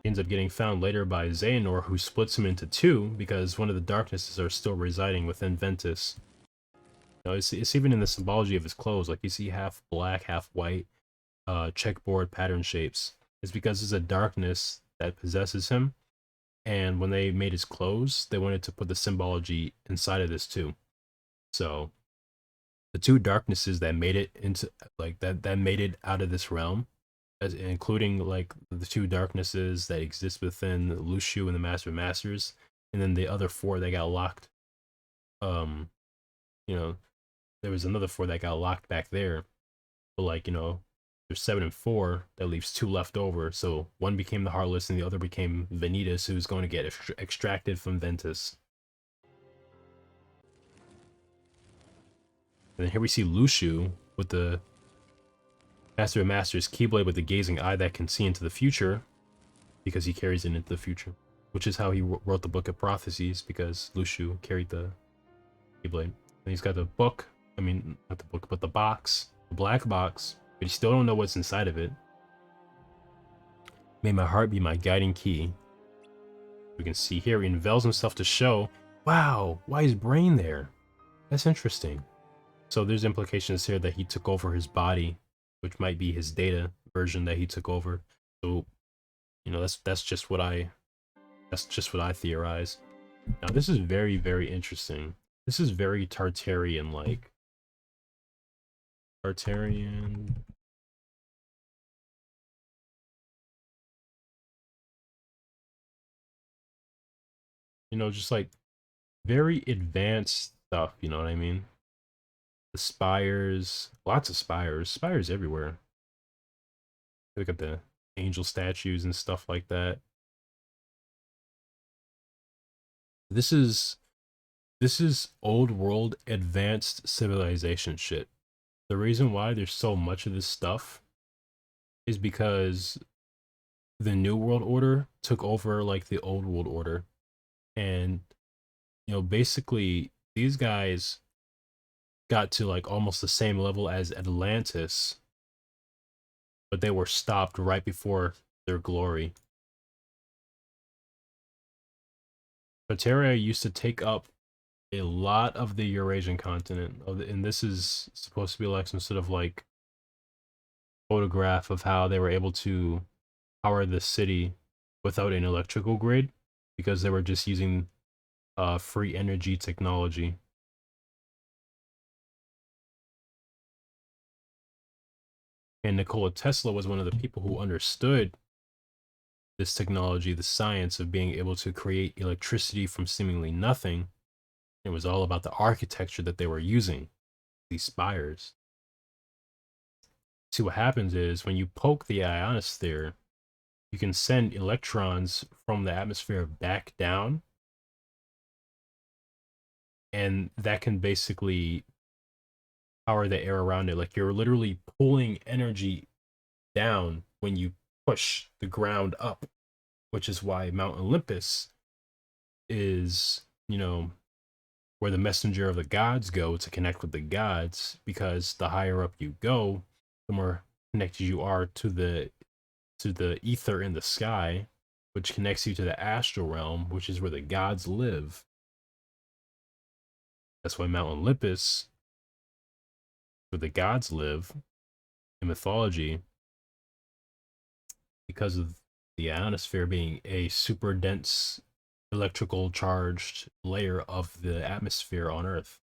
He ends up getting found later by Xehanort, who splits him into 2 because one of the darknesses are still residing within Ventus. You know, it's even in the symbology of his clothes. Like you see half black, half white, checkerboard pattern shapes. It's because there's a darkness that possesses him. And when they made his clothes, they wanted to put the symbology inside of this too. So the 2 darknesses that made it into like that made it out of this realm, including like the 2 darknesses that exist within Lushu and the Master of Masters, and then the other 4 that got locked. You know, there was another 4 that got locked back there. But like, you know, there's 7 and 4. That leaves 2 left over. So one became the Heartless and the other became Vanitas, who's going to get extracted from Ventus. And then here we see Lushu with the Master of Masters Keyblade with the gazing eye that can see into the future, because he carries it into the future, which is how he wrote the Book of Prophecies, because Lushu carried the Keyblade. And he's got the book, I mean, not the book, but the box, the black box, but you still don't know what's inside of it. May my heart be my guiding key. We can see here he unveils himself to show, wow, why is Brain there? That's interesting. So there's implications here that he took over his body, which might be his data version that he took over. So, you know, that's just what I theorize. Now this is very, very interesting. This is very Tartarian like. Tartarian. You know, just like very advanced stuff, you know what I mean? The spires, lots of spires everywhere. Look at the angel statues and stuff like that. This is old world advanced civilization shit. The reason why there's so much of this stuff is because the New World Order took over like the Old World Order. And, you know, basically these guys got to like almost the same level as Atlantis, but they were stopped right before their glory. Tartaria used to take up a lot of the Eurasian continent, and this is supposed to be like some sort of like photograph of how they were able to power the city without an electrical grid, because they were just using free energy technology. And Nikola Tesla was one of the people who understood this technology, the science of being able to create electricity from seemingly nothing. It was all about the architecture that they were using, these spires. See, what happens is when you poke the ionosphere, you can send electrons from the atmosphere back down, and that can basically power the air around it. Like you're literally pulling energy down when you push the ground up, which is why Mount Olympus is, you know, where the messenger of the gods go to connect with the gods, because the higher up you go, the more connected you are to the ether in the sky, which connects you to the astral realm, which is where the gods live. That's why Mount Olympus, where the gods live in mythology, because of the ionosphere being a super dense electrical charged layer of the atmosphere on Earth.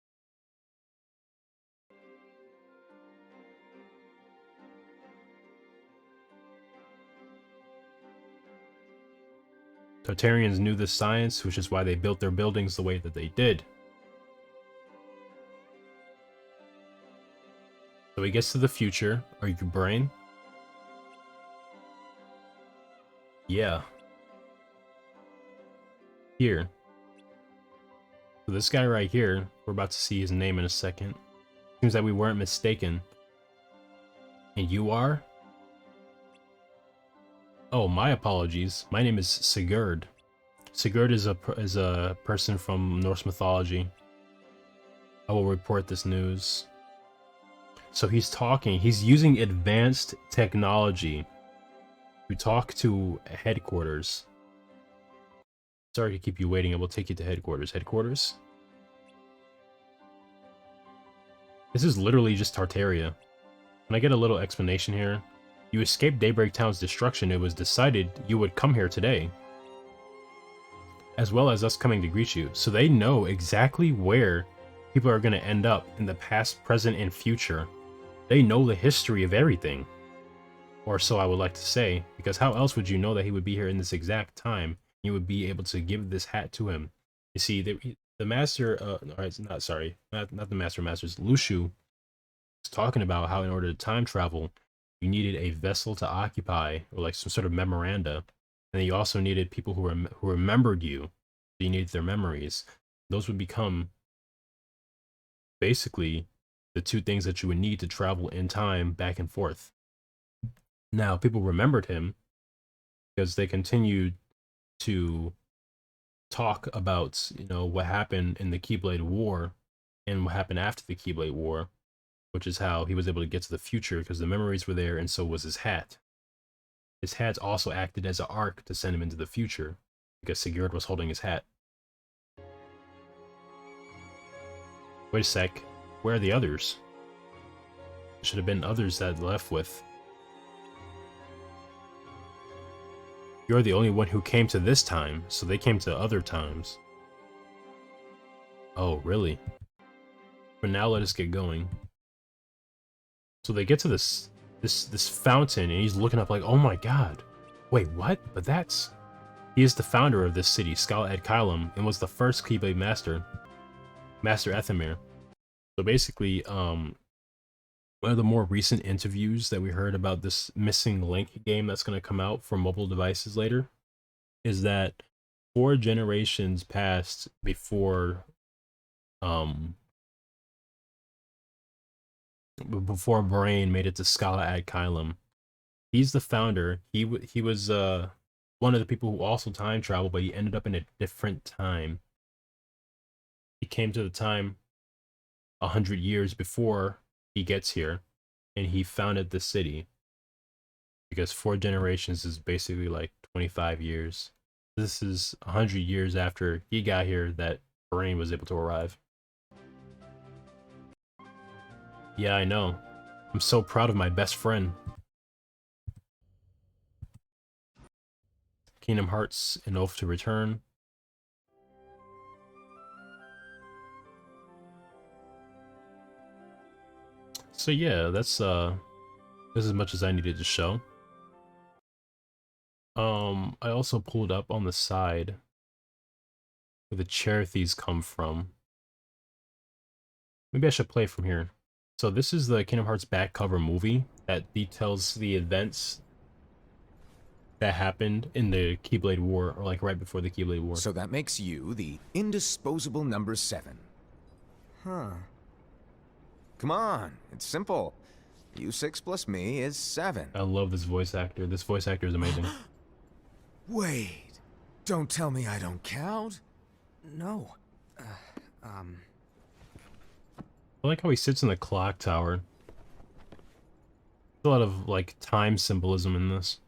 Tartarians knew this science, which is why they built their buildings the way that they did. So he gets to the future. Are you Brain? Yeah. Here. So this guy right here, we're about to see his name in a second. Seems that we weren't mistaken. And you are? Oh, my apologies. My name is Sigurd. Sigurd is a person from Norse mythology. I will report this news. So he's using advanced technology to talk to headquarters. Sorry to keep you waiting. I will take you to headquarters. Headquarters? This is literally just Tartaria. Can I get a little explanation here? You escaped Daybreak Town's destruction. It was decided you would come here today, as well as us coming to greet you. So they know exactly where people are going to end up in the past, present, and future. They know the history of everything. Or so I would like to say, because how else would you know that he would be here in this exact time? You would be able to give this hat to him. You see, the the master, not sorry, not the master masters. Lushu was talking about how in order to time travel, you needed a vessel to occupy, or like some sort of memoranda, and then you also needed people who remembered you. So you needed their memories. Those would become basically the two things that you would need to travel in time back and forth. Now, people remembered him because they continued to talk about, what happened in the Keyblade War and what happened after the Keyblade War, which is how he was able to get to the future because the memories were there and so was his hat. His hat also acted as an arc to send him into the future because Sigurd was holding his hat. Wait a sec, where are the others? There should have been others that left with. You're the only one who came to this time, so they came to other times. Oh, really? But now let us get going. So they get to this fountain, and he's looking up like, oh my god. Wait, what? But he is the founder of this city, Skala Kylum, and was the first Keyblade Master, Master Ethamir. So basically, one of the more recent interviews that we heard about this Missing Link game that's going to come out for mobile devices later is that 4 generations passed before Brain made it to Scala ad Kylum. He's the founder. He was one of the people who also time traveled, but he ended up in a different time. He came to the time 100 years before he gets here, and he founded the city. Because 4 generations is basically like 25 years. This is 100 years after he got here that Brain was able to arrive. Yeah, I know. I'm so proud of my best friend. Kingdom Hearts, An Oath to Return. So yeah, that's as much as I needed to show. I also pulled up on the side where the Cherethies come from. Maybe I should play from here. So this is the Kingdom Hearts back cover movie that details the events that happened in the Keyblade War, or like right before the Keyblade War. So that makes you the indisposable number 7. Huh. Come on, it's simple. U6 plus me is 7. I love this voice actor. This voice actor is amazing. Wait, don't tell me I don't count? No. I like how he sits in the clock tower. There's a lot of like time symbolism in this.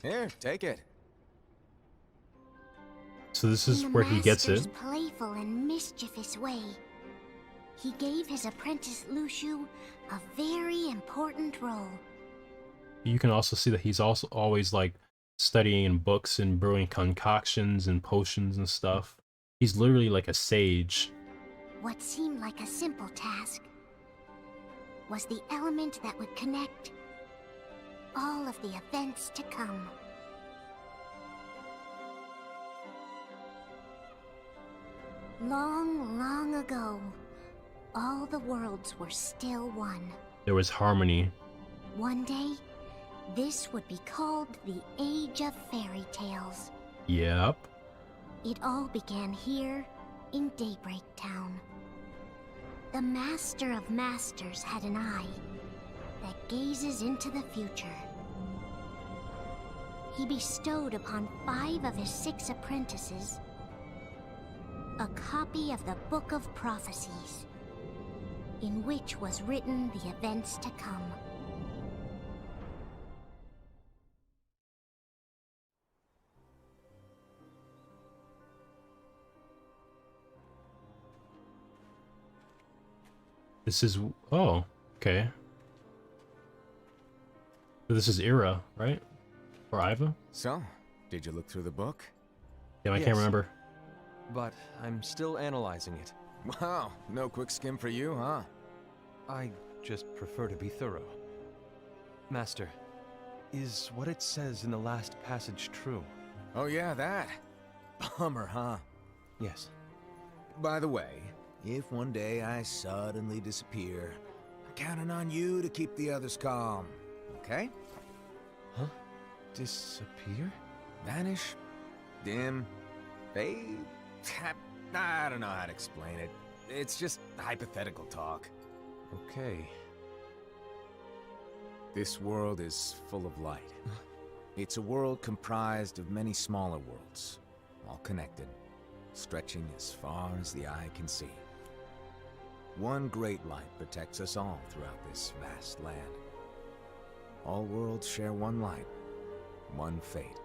Here, take it. So this is where he gets it. In the master's playful and mischievous way, he gave his apprentice Lushu a very important role. You can also see that he's also always like studying in books and brewing concoctions and potions and stuff. He's literally like a sage. What seemed like a simple task was the element that would connect all of the events to come. Long, long ago, all the worlds were still one. There was harmony. One day, this would be called the Age of Fairy Tales. Yep. It all began here in Daybreak Town. The Master of Masters had an eye that gazes into the future. He bestowed upon 5 of his 6 apprentices a copy of the Book of Prophecies, in which was written the events to come. This is... oh, okay. So this is Ira, right? Or Iva? So, did you look through the book? Yeah, I Yes. can't remember. But I'm still analyzing it. Wow, no quick skim for you, huh? I just prefer to be thorough. Master, is what it says in the last passage true? Oh yeah, that. Bummer, huh? Yes. By the way, if one day I suddenly disappear, I'm counting on you to keep the others calm, okay? Huh? Disappear? Vanish? Dim? Fade? I don't know how to explain it. It's just hypothetical talk. Okay. This world is full of light. It's a world comprised of many smaller worlds, all connected, stretching as far as the eye can see. One great light protects us all throughout this vast land. All worlds share one light, one fate.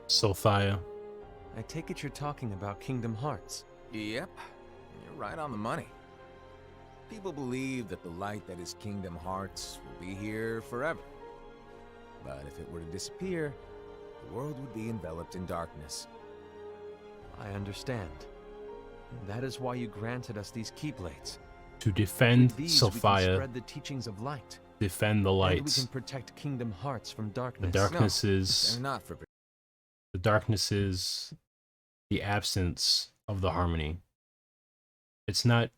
Sophia. I take it you're talking about Kingdom Hearts. Yep, you're right on the money. People believe that the light that is Kingdom Hearts will be here forever. But if it were to disappear, the world would be enveloped in darkness. I understand. That is why you granted us these Keyblades. To defend With these, we can Sophia, spread the teachings of light. defend the And we lights. can protect Kingdom Hearts from The darkness. darkness No, is they're not for... the darkness is the absence of the harmony. It's not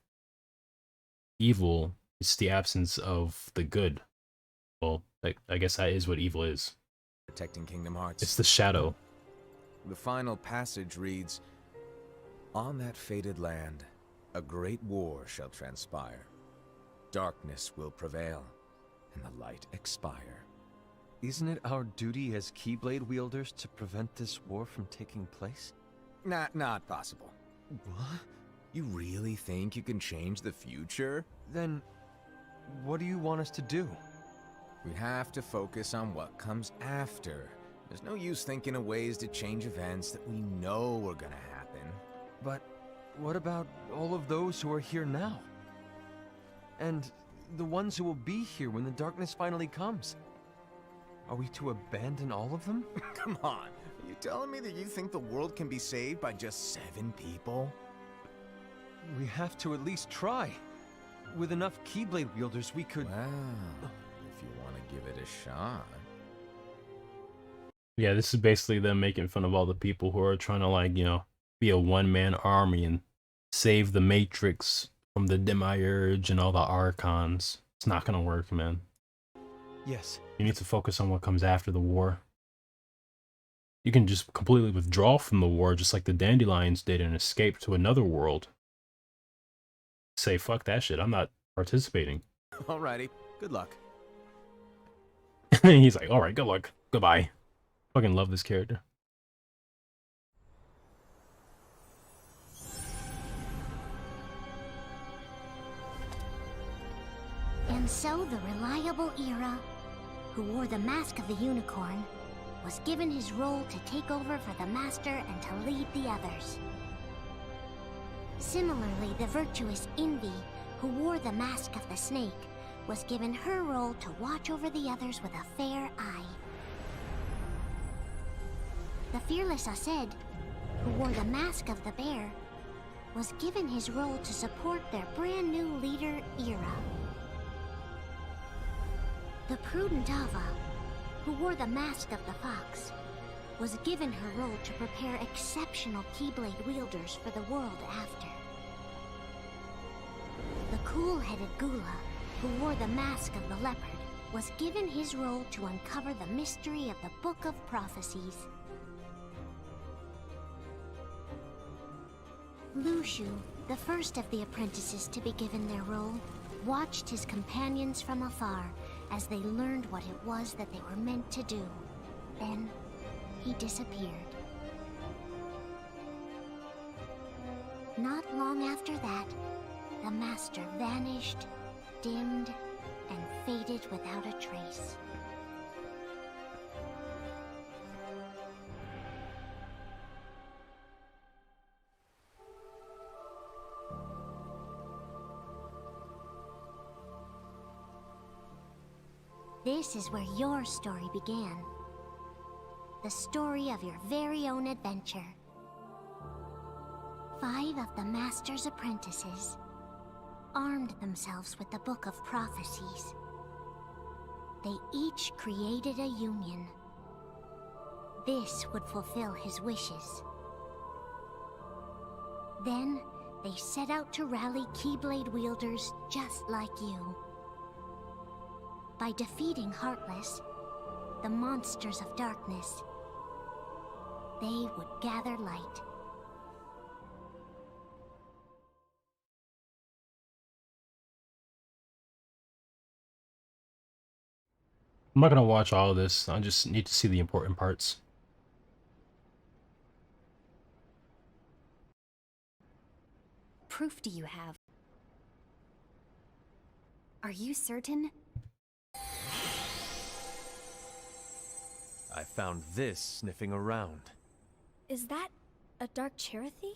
evil, it's the absence of the good. Well, I guess that is what evil is. protecting Kingdom Hearts. It's the shadow. The final passage reads, "On that fated land, a great war shall transpire. Darkness will prevail, and the light expire." Isn't it our duty as Keyblade wielders to prevent this war from taking place? Not possible. What? You really think you can change the future? Then, what do you want us to do? We have to focus on what comes after. There's no use thinking of ways to change events that we know are gonna happen. But what about all of those who are here now? And the ones who will be here when the darkness finally comes? Are we to abandon all of them? Come on, are you telling me that you think the world can be saved by just 7 people? We have to at least try. With enough Keyblade wielders, we could... Well, if you want to give it a shot. Yeah, this is basically them making fun of all the people who are trying to, like, you know, be a one-man army and save the Matrix from the Demiurge and all the Archons. It's not gonna work, man. Yes. You need to focus on what comes after the war. You can just completely withdraw from the war, just like the Dandelions did, and escape to another world. Say, fuck that shit, I'm not participating. Alrighty, good luck. He's like, alright, good luck. Goodbye. Fucking love this character. And so the reliable Era, who wore the mask of the unicorn, was given his role to take over for the Master and to lead the others. Similarly, the virtuous Envy, who wore the mask of the snake, was given her role to watch over the others with a fair eye. The fearless Aced, who wore the mask of the bear, was given his role to support their brand new leader, Era. The prudent Ava, who wore the mask of the fox, was given her role to prepare exceptional Keyblade wielders for the world after. The cool-headed Gula, who wore the mask of the leopard, was given his role to uncover the mystery of the Book of Prophecies. Lushu, the first of the apprentices to be given their role, watched his companions from afar as they learned what it was that they were meant to do. Then, he disappeared. Not long after that, the Master vanished, dimmed, and faded without a trace. This is where your story began. The story of your very own adventure. 5 of the Master's apprentices armed themselves with the Book of Prophecies. They each created a union. this would fulfill his wishes. Then, they set out to rally Keyblade wielders just like you. By defeating Heartless, the monsters of darkness, they would gather light. I'm not gonna watch all of this. I just need to see the important parts. Proof do you have? Are you certain? I found this sniffing around. Is that a dark Cherubim?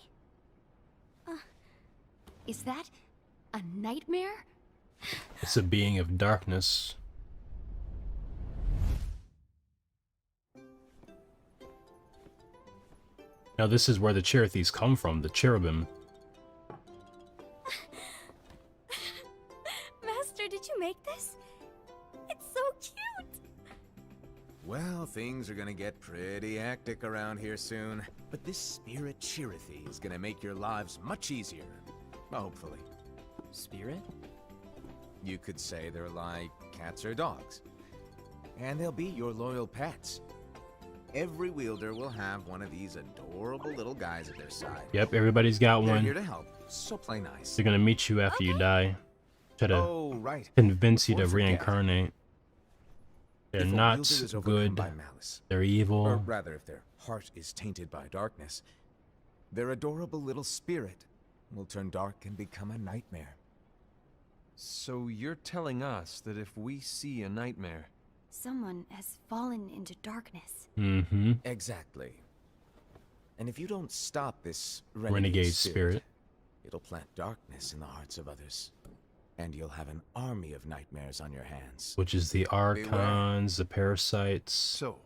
Is that a nightmare? It's a being of darkness. Now this is where the Cherubims come from, the Cherubim. Master, did you make this? It's so cute! Well, things are gonna get pretty hectic around here soon. But this spirit Cherubim is gonna make your lives much easier. Hopefully. Spirit? You could say they're like cats or dogs. And they'll be your loyal pets. Every wielder will have one of these adorable little guys at their side. Yep, everybody's got They're one. here to help, so play nice. They're gonna meet you after you die. Try to Oh, right. convince you to Before I forget, reincarnate. They're if a not wielder is overcome good. by malice, They're or evil. rather, if their heart is tainted by darkness, their adorable little spirit will turn dark and become a nightmare. So you're telling us that if we see a nightmare... Someone has fallen into darkness. Mm-hmm. Exactly. And if you don't stop this Renegade spirit. it'll plant darkness in the hearts of others. And you'll have an army of nightmares on your hands. Which is the Archons, the Parasites. So,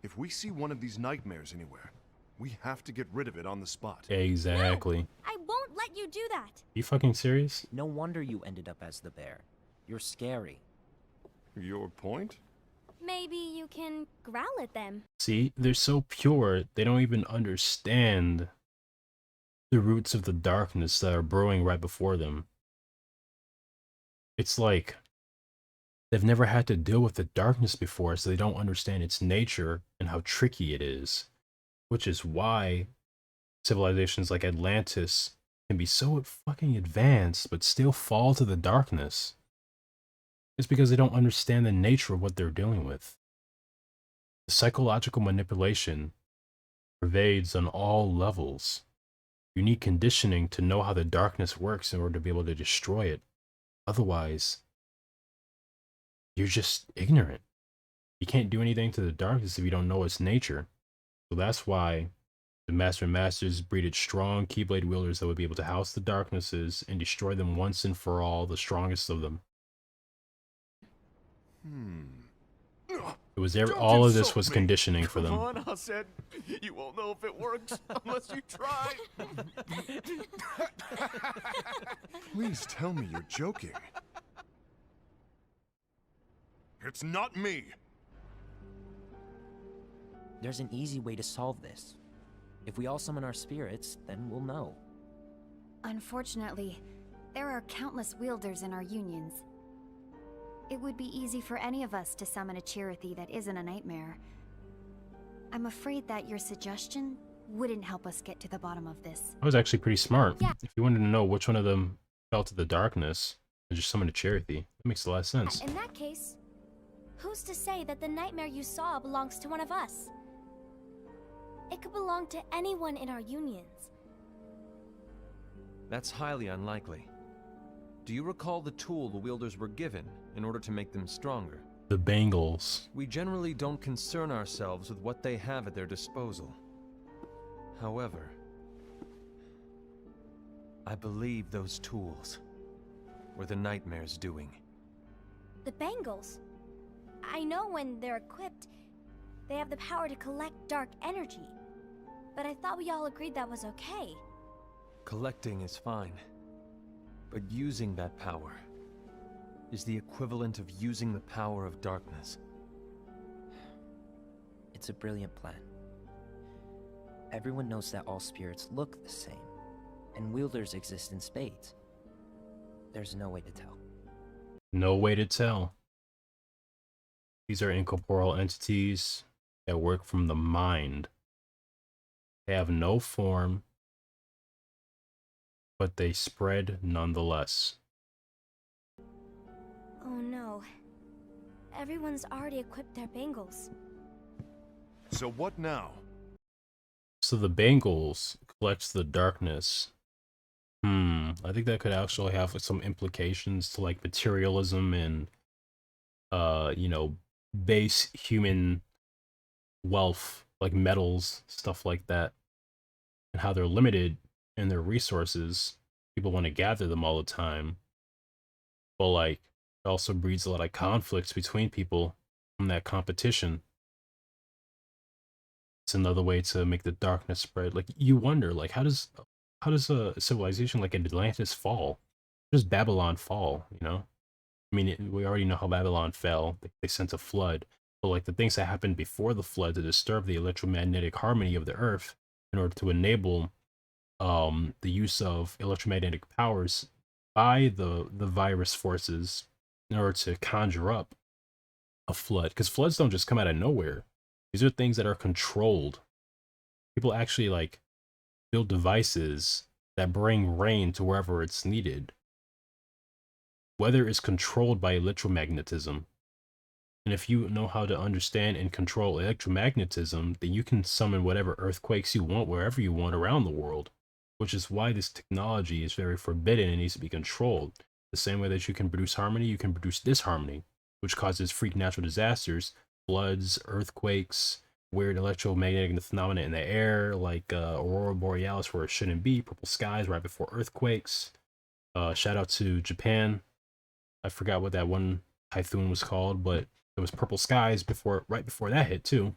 if we see one of these nightmares anywhere, we have to get rid of it on the spot. Exactly. No, I won't let you do that. You fucking serious? No wonder you ended up as the bear. You're scary. Your point? Maybe you can growl at them. See, they're so pure, they don't even understand the roots of the darkness that are brewing right before them. It's like they've never had to deal with the darkness before, so they don't understand its nature and how tricky it is. Which is why civilizations like Atlantis can be so fucking advanced, but still fall to the darkness. It's because they don't understand the nature of what they're dealing with. The psychological manipulation pervades on all levels. You need conditioning to know how the darkness works in order to be able to destroy it. Otherwise, you're just ignorant. You can't do anything to the darkness if you don't know its nature. So that's why the Master and Masters breeded strong Keyblade wielders that would be able to house the darknesses and destroy them once and for all, the strongest of them. It was all of this was conditioning for them. Come on, Hassan. You won't know if it works unless you try. Please tell me you're joking. It's not me. There's an easy way to solve this. If we all summon our spirits, then we'll know. Unfortunately, there are countless wielders in our unions. It would be easy for any of us to summon a Cherubim that isn't a nightmare. I'm afraid that your suggestion wouldn't help us get to the bottom of this. I was actually pretty smart. Yeah. If you wanted to know which one of them fell to the darkness, then just summon a Cherubim. That makes a lot of sense. In that case, who's to say that the nightmare you saw belongs to one of us? It could belong to anyone in our unions. That's highly unlikely. Do you recall the tool the wielders were given in order to make them stronger? The Bangles. We generally don't concern ourselves with what they have at their disposal. However, I believe those tools were the nightmare's doing. The bangles. I know when they're equipped, they have the power to collect dark energy. But I thought we all agreed that was okay. Collecting is fine, but using that power is the equivalent of using the power of darkness. It's a brilliant plan. Everyone knows that all spirits look the same, and wielders exist in spades. There's no way to tell. No way to tell. These are incorporeal entities that work from the mind. They have no form, but they spread nonetheless. Oh no. Everyone's already equipped their bangles. So what now? So the Bengals collects the darkness. I think that could actually have some implications to like materialism and you know, base human wealth, like metals, stuff like that, and how they're limited in their resources. People want to gather them all the time, but like it also breeds a lot of conflicts between people from that competition. It's another way to make the darkness spread. Like you wonder, like how does a civilization like Atlantis fall? How does Babylon fall? You know, I mean, we already know how Babylon fell. They sent a flood, but like the things that happened before the flood to disturb the electromagnetic harmony of the Earth in order to enable the use of electromagnetic powers by the virus forces in order to conjure up a flood, because floods don't just come out of nowhere. These are things that are controlled. People actually like build devices that bring rain to wherever it's needed. Weather is controlled by electromagnetism. And if you know how to understand and control electromagnetism, then you can summon whatever earthquakes you want wherever you want around the world, which is why this technology is very forbidden and needs to be controlled. The same way that you can produce harmony, you can produce disharmony, which causes freak natural disasters, floods, earthquakes, weird electromagnetic phenomena in the air, like aurora borealis where it shouldn't be, purple skies right before earthquakes. Shout out to Japan. I forgot what that one typhoon was called, but it was purple skies right before that hit too.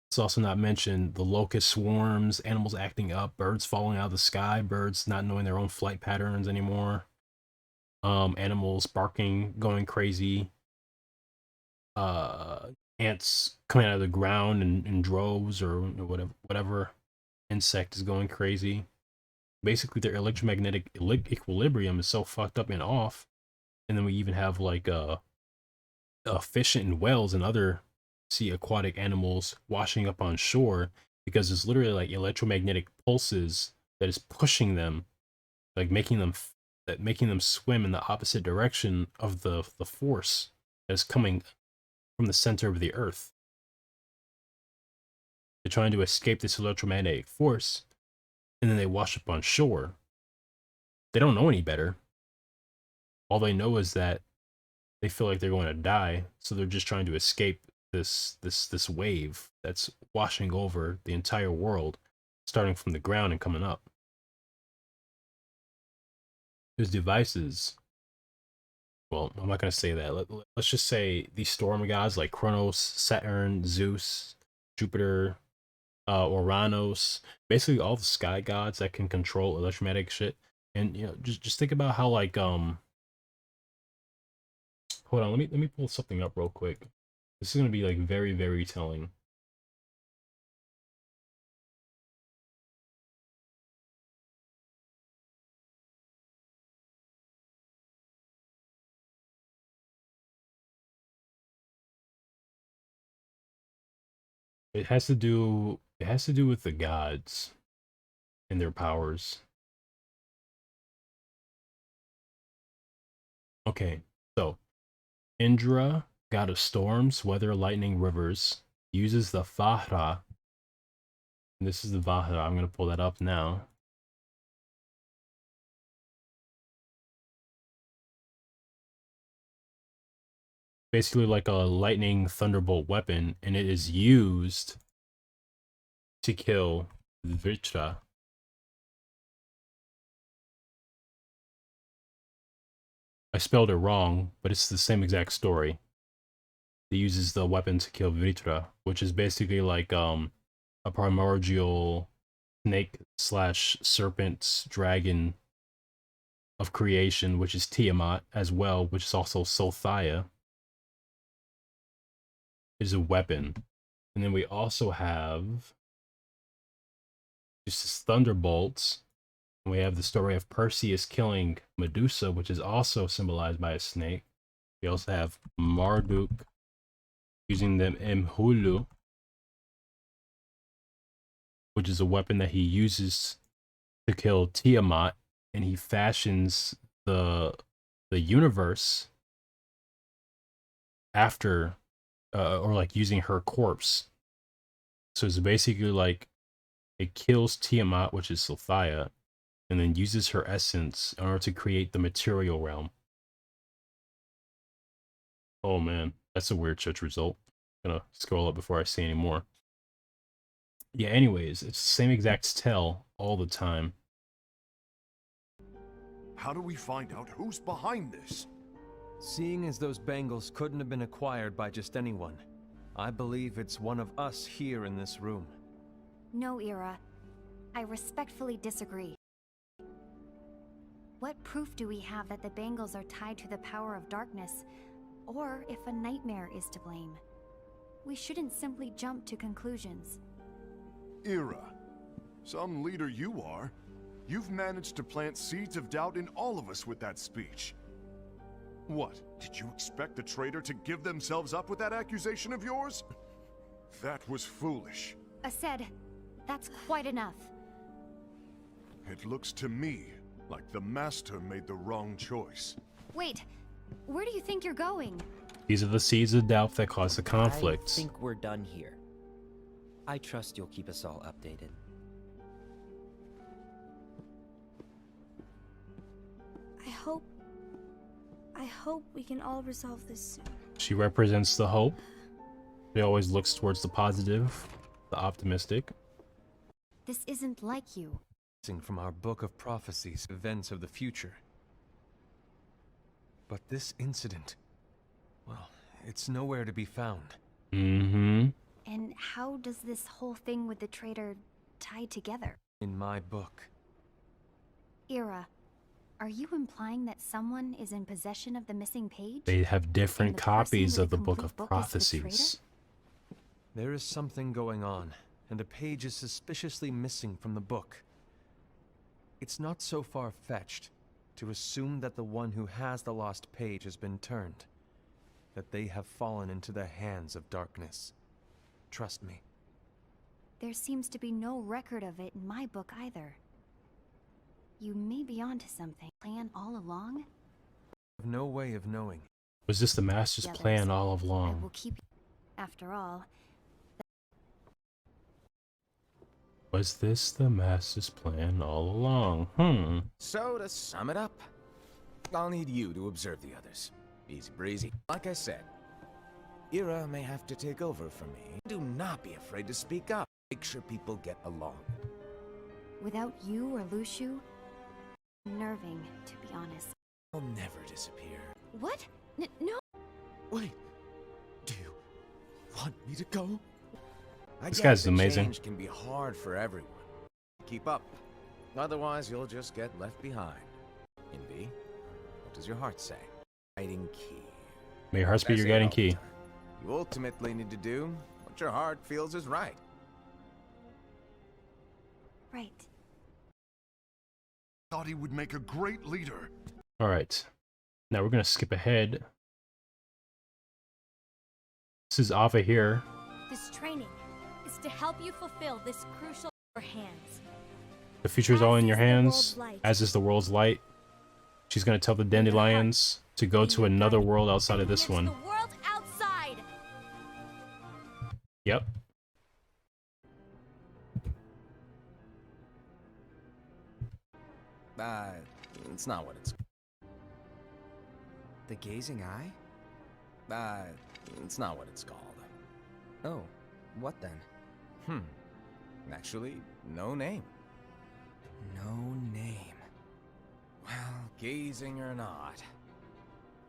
It's also not mentioned the locust swarms, animals acting up, birds falling out of the sky, birds not knowing their own flight patterns anymore, animals barking, going crazy, ants coming out of the ground in droves, or whatever insect is going crazy. Basically, their electromagnetic equilibrium is so fucked up and off. And then we even have like fish and whales and other sea aquatic animals washing up on shore because it's literally like electromagnetic pulses that is pushing them, like making them swim in the opposite direction of the force that is coming from the center of the earth. They're trying to escape this electromagnetic force, and then they wash up on shore. They don't know any better. All they know is that they feel like they're going to die, so they're just trying to escape this wave that's washing over the entire world, starting from the ground and coming up. There's devices. Well, I'm not going to say that. Let's just say these storm gods like Kronos, Saturn, Zeus, Jupiter, Uranus, basically all the sky gods that can control electromagnetic shit. And you know, just think about how like hold on, let me pull something up real quick. This is gonna be like very, very telling. It has to do with the gods and their powers. Okay, so Indra, god of storms, weather, lightning, rivers, uses the Vajra. And this is the Vajra. I'm gonna pull that up now. Basically like a lightning thunderbolt weapon, and it is used to kill Vritra. I spelled it wrong, but it's the same exact story. It uses the weapon to kill Vritra, which is basically like a primordial snake slash serpent dragon of creation, which is Tiamat as well, which is also Sothia. Is a weapon. And then we also have uses thunderbolts. We have the story of Perseus killing Medusa, which is also symbolized by a snake. We also have Marduk using the Mhulu, which is a weapon that he uses to kill Tiamat, and he fashions the universe after, or like using her corpse. So it's basically like it kills Tiamat, which is Sophia, and then uses her essence in order to create the material realm. Oh man, that's a weird church result. I'm gonna scroll up before I say any more. Yeah, anyways, it's the same exact tell all the time. How do we find out who's behind this? Seeing as those bangles couldn't have been acquired by just anyone, I believe it's one of us here in this room. No, Ira. I respectfully disagree. What proof do we have that the bangles are tied to the power of darkness, or if a nightmare is to blame? We shouldn't simply jump to conclusions. Ira, some leader you are. You've managed to plant seeds of doubt in all of us with that speech. What, did you expect the traitor to give themselves up with that accusation of yours? That was foolish. Aced, that's quite enough. It looks to me like the Master made the wrong choice. Wait, where do you think you're going? These are the seeds of doubt that cause the conflict. I think we're done here. I trust you'll keep us all updated. I hope we can all resolve this soon. She represents the hope. She always looks towards the positive, the optimistic. This isn't like you. From our book of prophecies, events of the future. But this incident, well, it's nowhere to be found. Mm-hmm. And how does this whole thing with the traitor tie together? In my book. Ira, are you implying that someone is in possession of the missing page? They have different And the copies person of with the the Book of complete book is the Prophecies. There is something going on, and a page is suspiciously missing from the book. It's not so far-fetched to assume that the one who has the lost page has been turned, that they have fallen into the hands of darkness. Trust me. There seems to be no record of it in my book either. You may be onto something. Plan all along? I have no way of knowing. Was this the Master's The others, plan all I will along? keep you. After all, Was this the Master's plan all along? So, to sum it up, I'll need you to observe the others. Easy breezy. Like I said, Ira may have to take over for me. Do not be afraid to speak up. Make sure people get along. without you or Luciu, unnerving, to be honest. I'll never disappear. What? No. Wait, do you want me to go? This guy's amazing. Change can be hard for everyone. Keep up. Otherwise, you'll just get left behind. Envy, what does your heart say? Guiding key. May your heart be your guiding key. You ultimately need to do what your heart feels is right. Right. Thought he would make a great leader. All right. Now we're going to skip ahead. This is Ava here. This training is to help you fulfill this crucial your hands. The future is all in your As is the hands, world's light. as is the world's light. She's going to tell the dandelions to go to another world outside of this It's one. the world outside. Yep. It's not what it's. The gazing eye? It's not what it's called. Oh, what then? Actually, no name. No name. Well, gazing or not,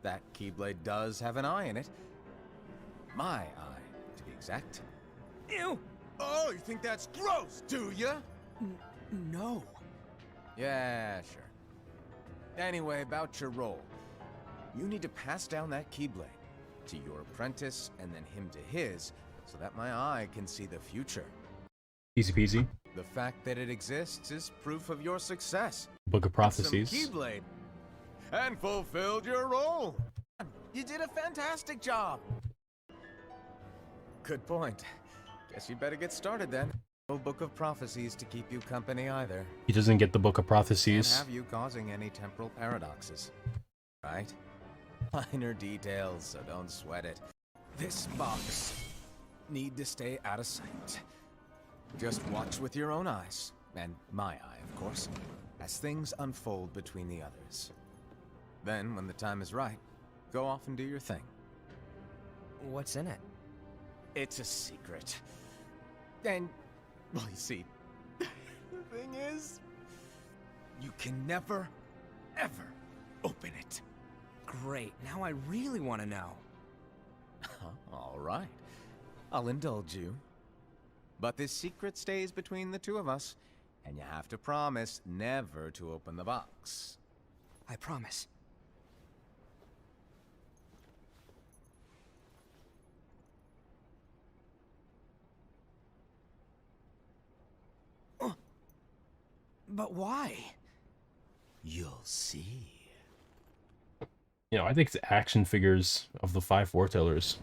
that Keyblade does have an eye in it. My eye, to be exact. Ew! Oh, you think that's gross, do ya? No. Yeah, sure. Anyway, about your role. You need to pass down that Keyblade to your apprentice and then him to his, so that my eye can see the future. Easy peasy. The fact that it exists is proof of your success. Book of Some Prophecies. Keyblade. And fulfilled your role. You did a fantastic job. Good point. Guess you'd better get started then. No Book of Prophecies to keep you company either. He doesn't get the Book of Can't Prophecies. have you causing any temporal paradoxes. Right? Minor details, so don't sweat it. This box need to stay out of sight. Just watch with your own eyes, and my eye, of course, as things unfold between the others. Then, when the time is right, go off and do your thing. What's in it? It's a secret. And, well, you see, the thing is, you can never, ever open it. Great, now I really want to know. All right. I'll indulge you. But this secret stays between the two of us, and you have to promise never to open the box. I promise. But why? You'll see. You know, I think it's action figures of the 5 Foretellers.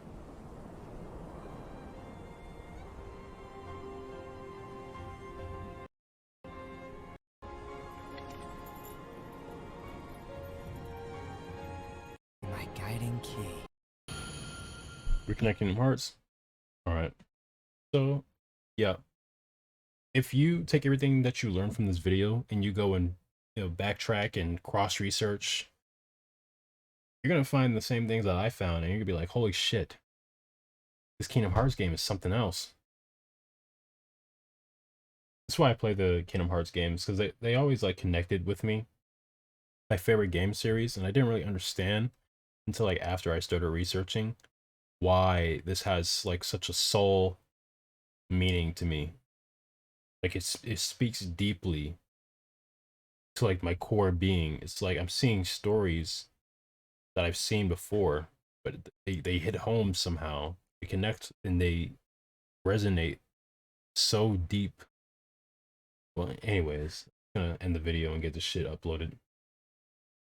My guiding key. Reconnect Kingdom Hearts. Alright. So, yeah. If you take everything that you learn from this video and you go and, you know, backtrack and cross-research, you're going to find the same things that I found, and you're going to be like, holy shit. This Kingdom Hearts game is something else. That's why I play the Kingdom Hearts games, because they always, like, connected with me. My favorite game series, and I didn't really understand until, like, after I started researching why this has, like, such a soul meaning to me. Like, it speaks deeply to, like, my core being. It's like I'm seeing stories that I've seen before, but they hit home somehow. They connect and they resonate so deep. Well, anyways, I'm gonna end the video and get this shit uploaded.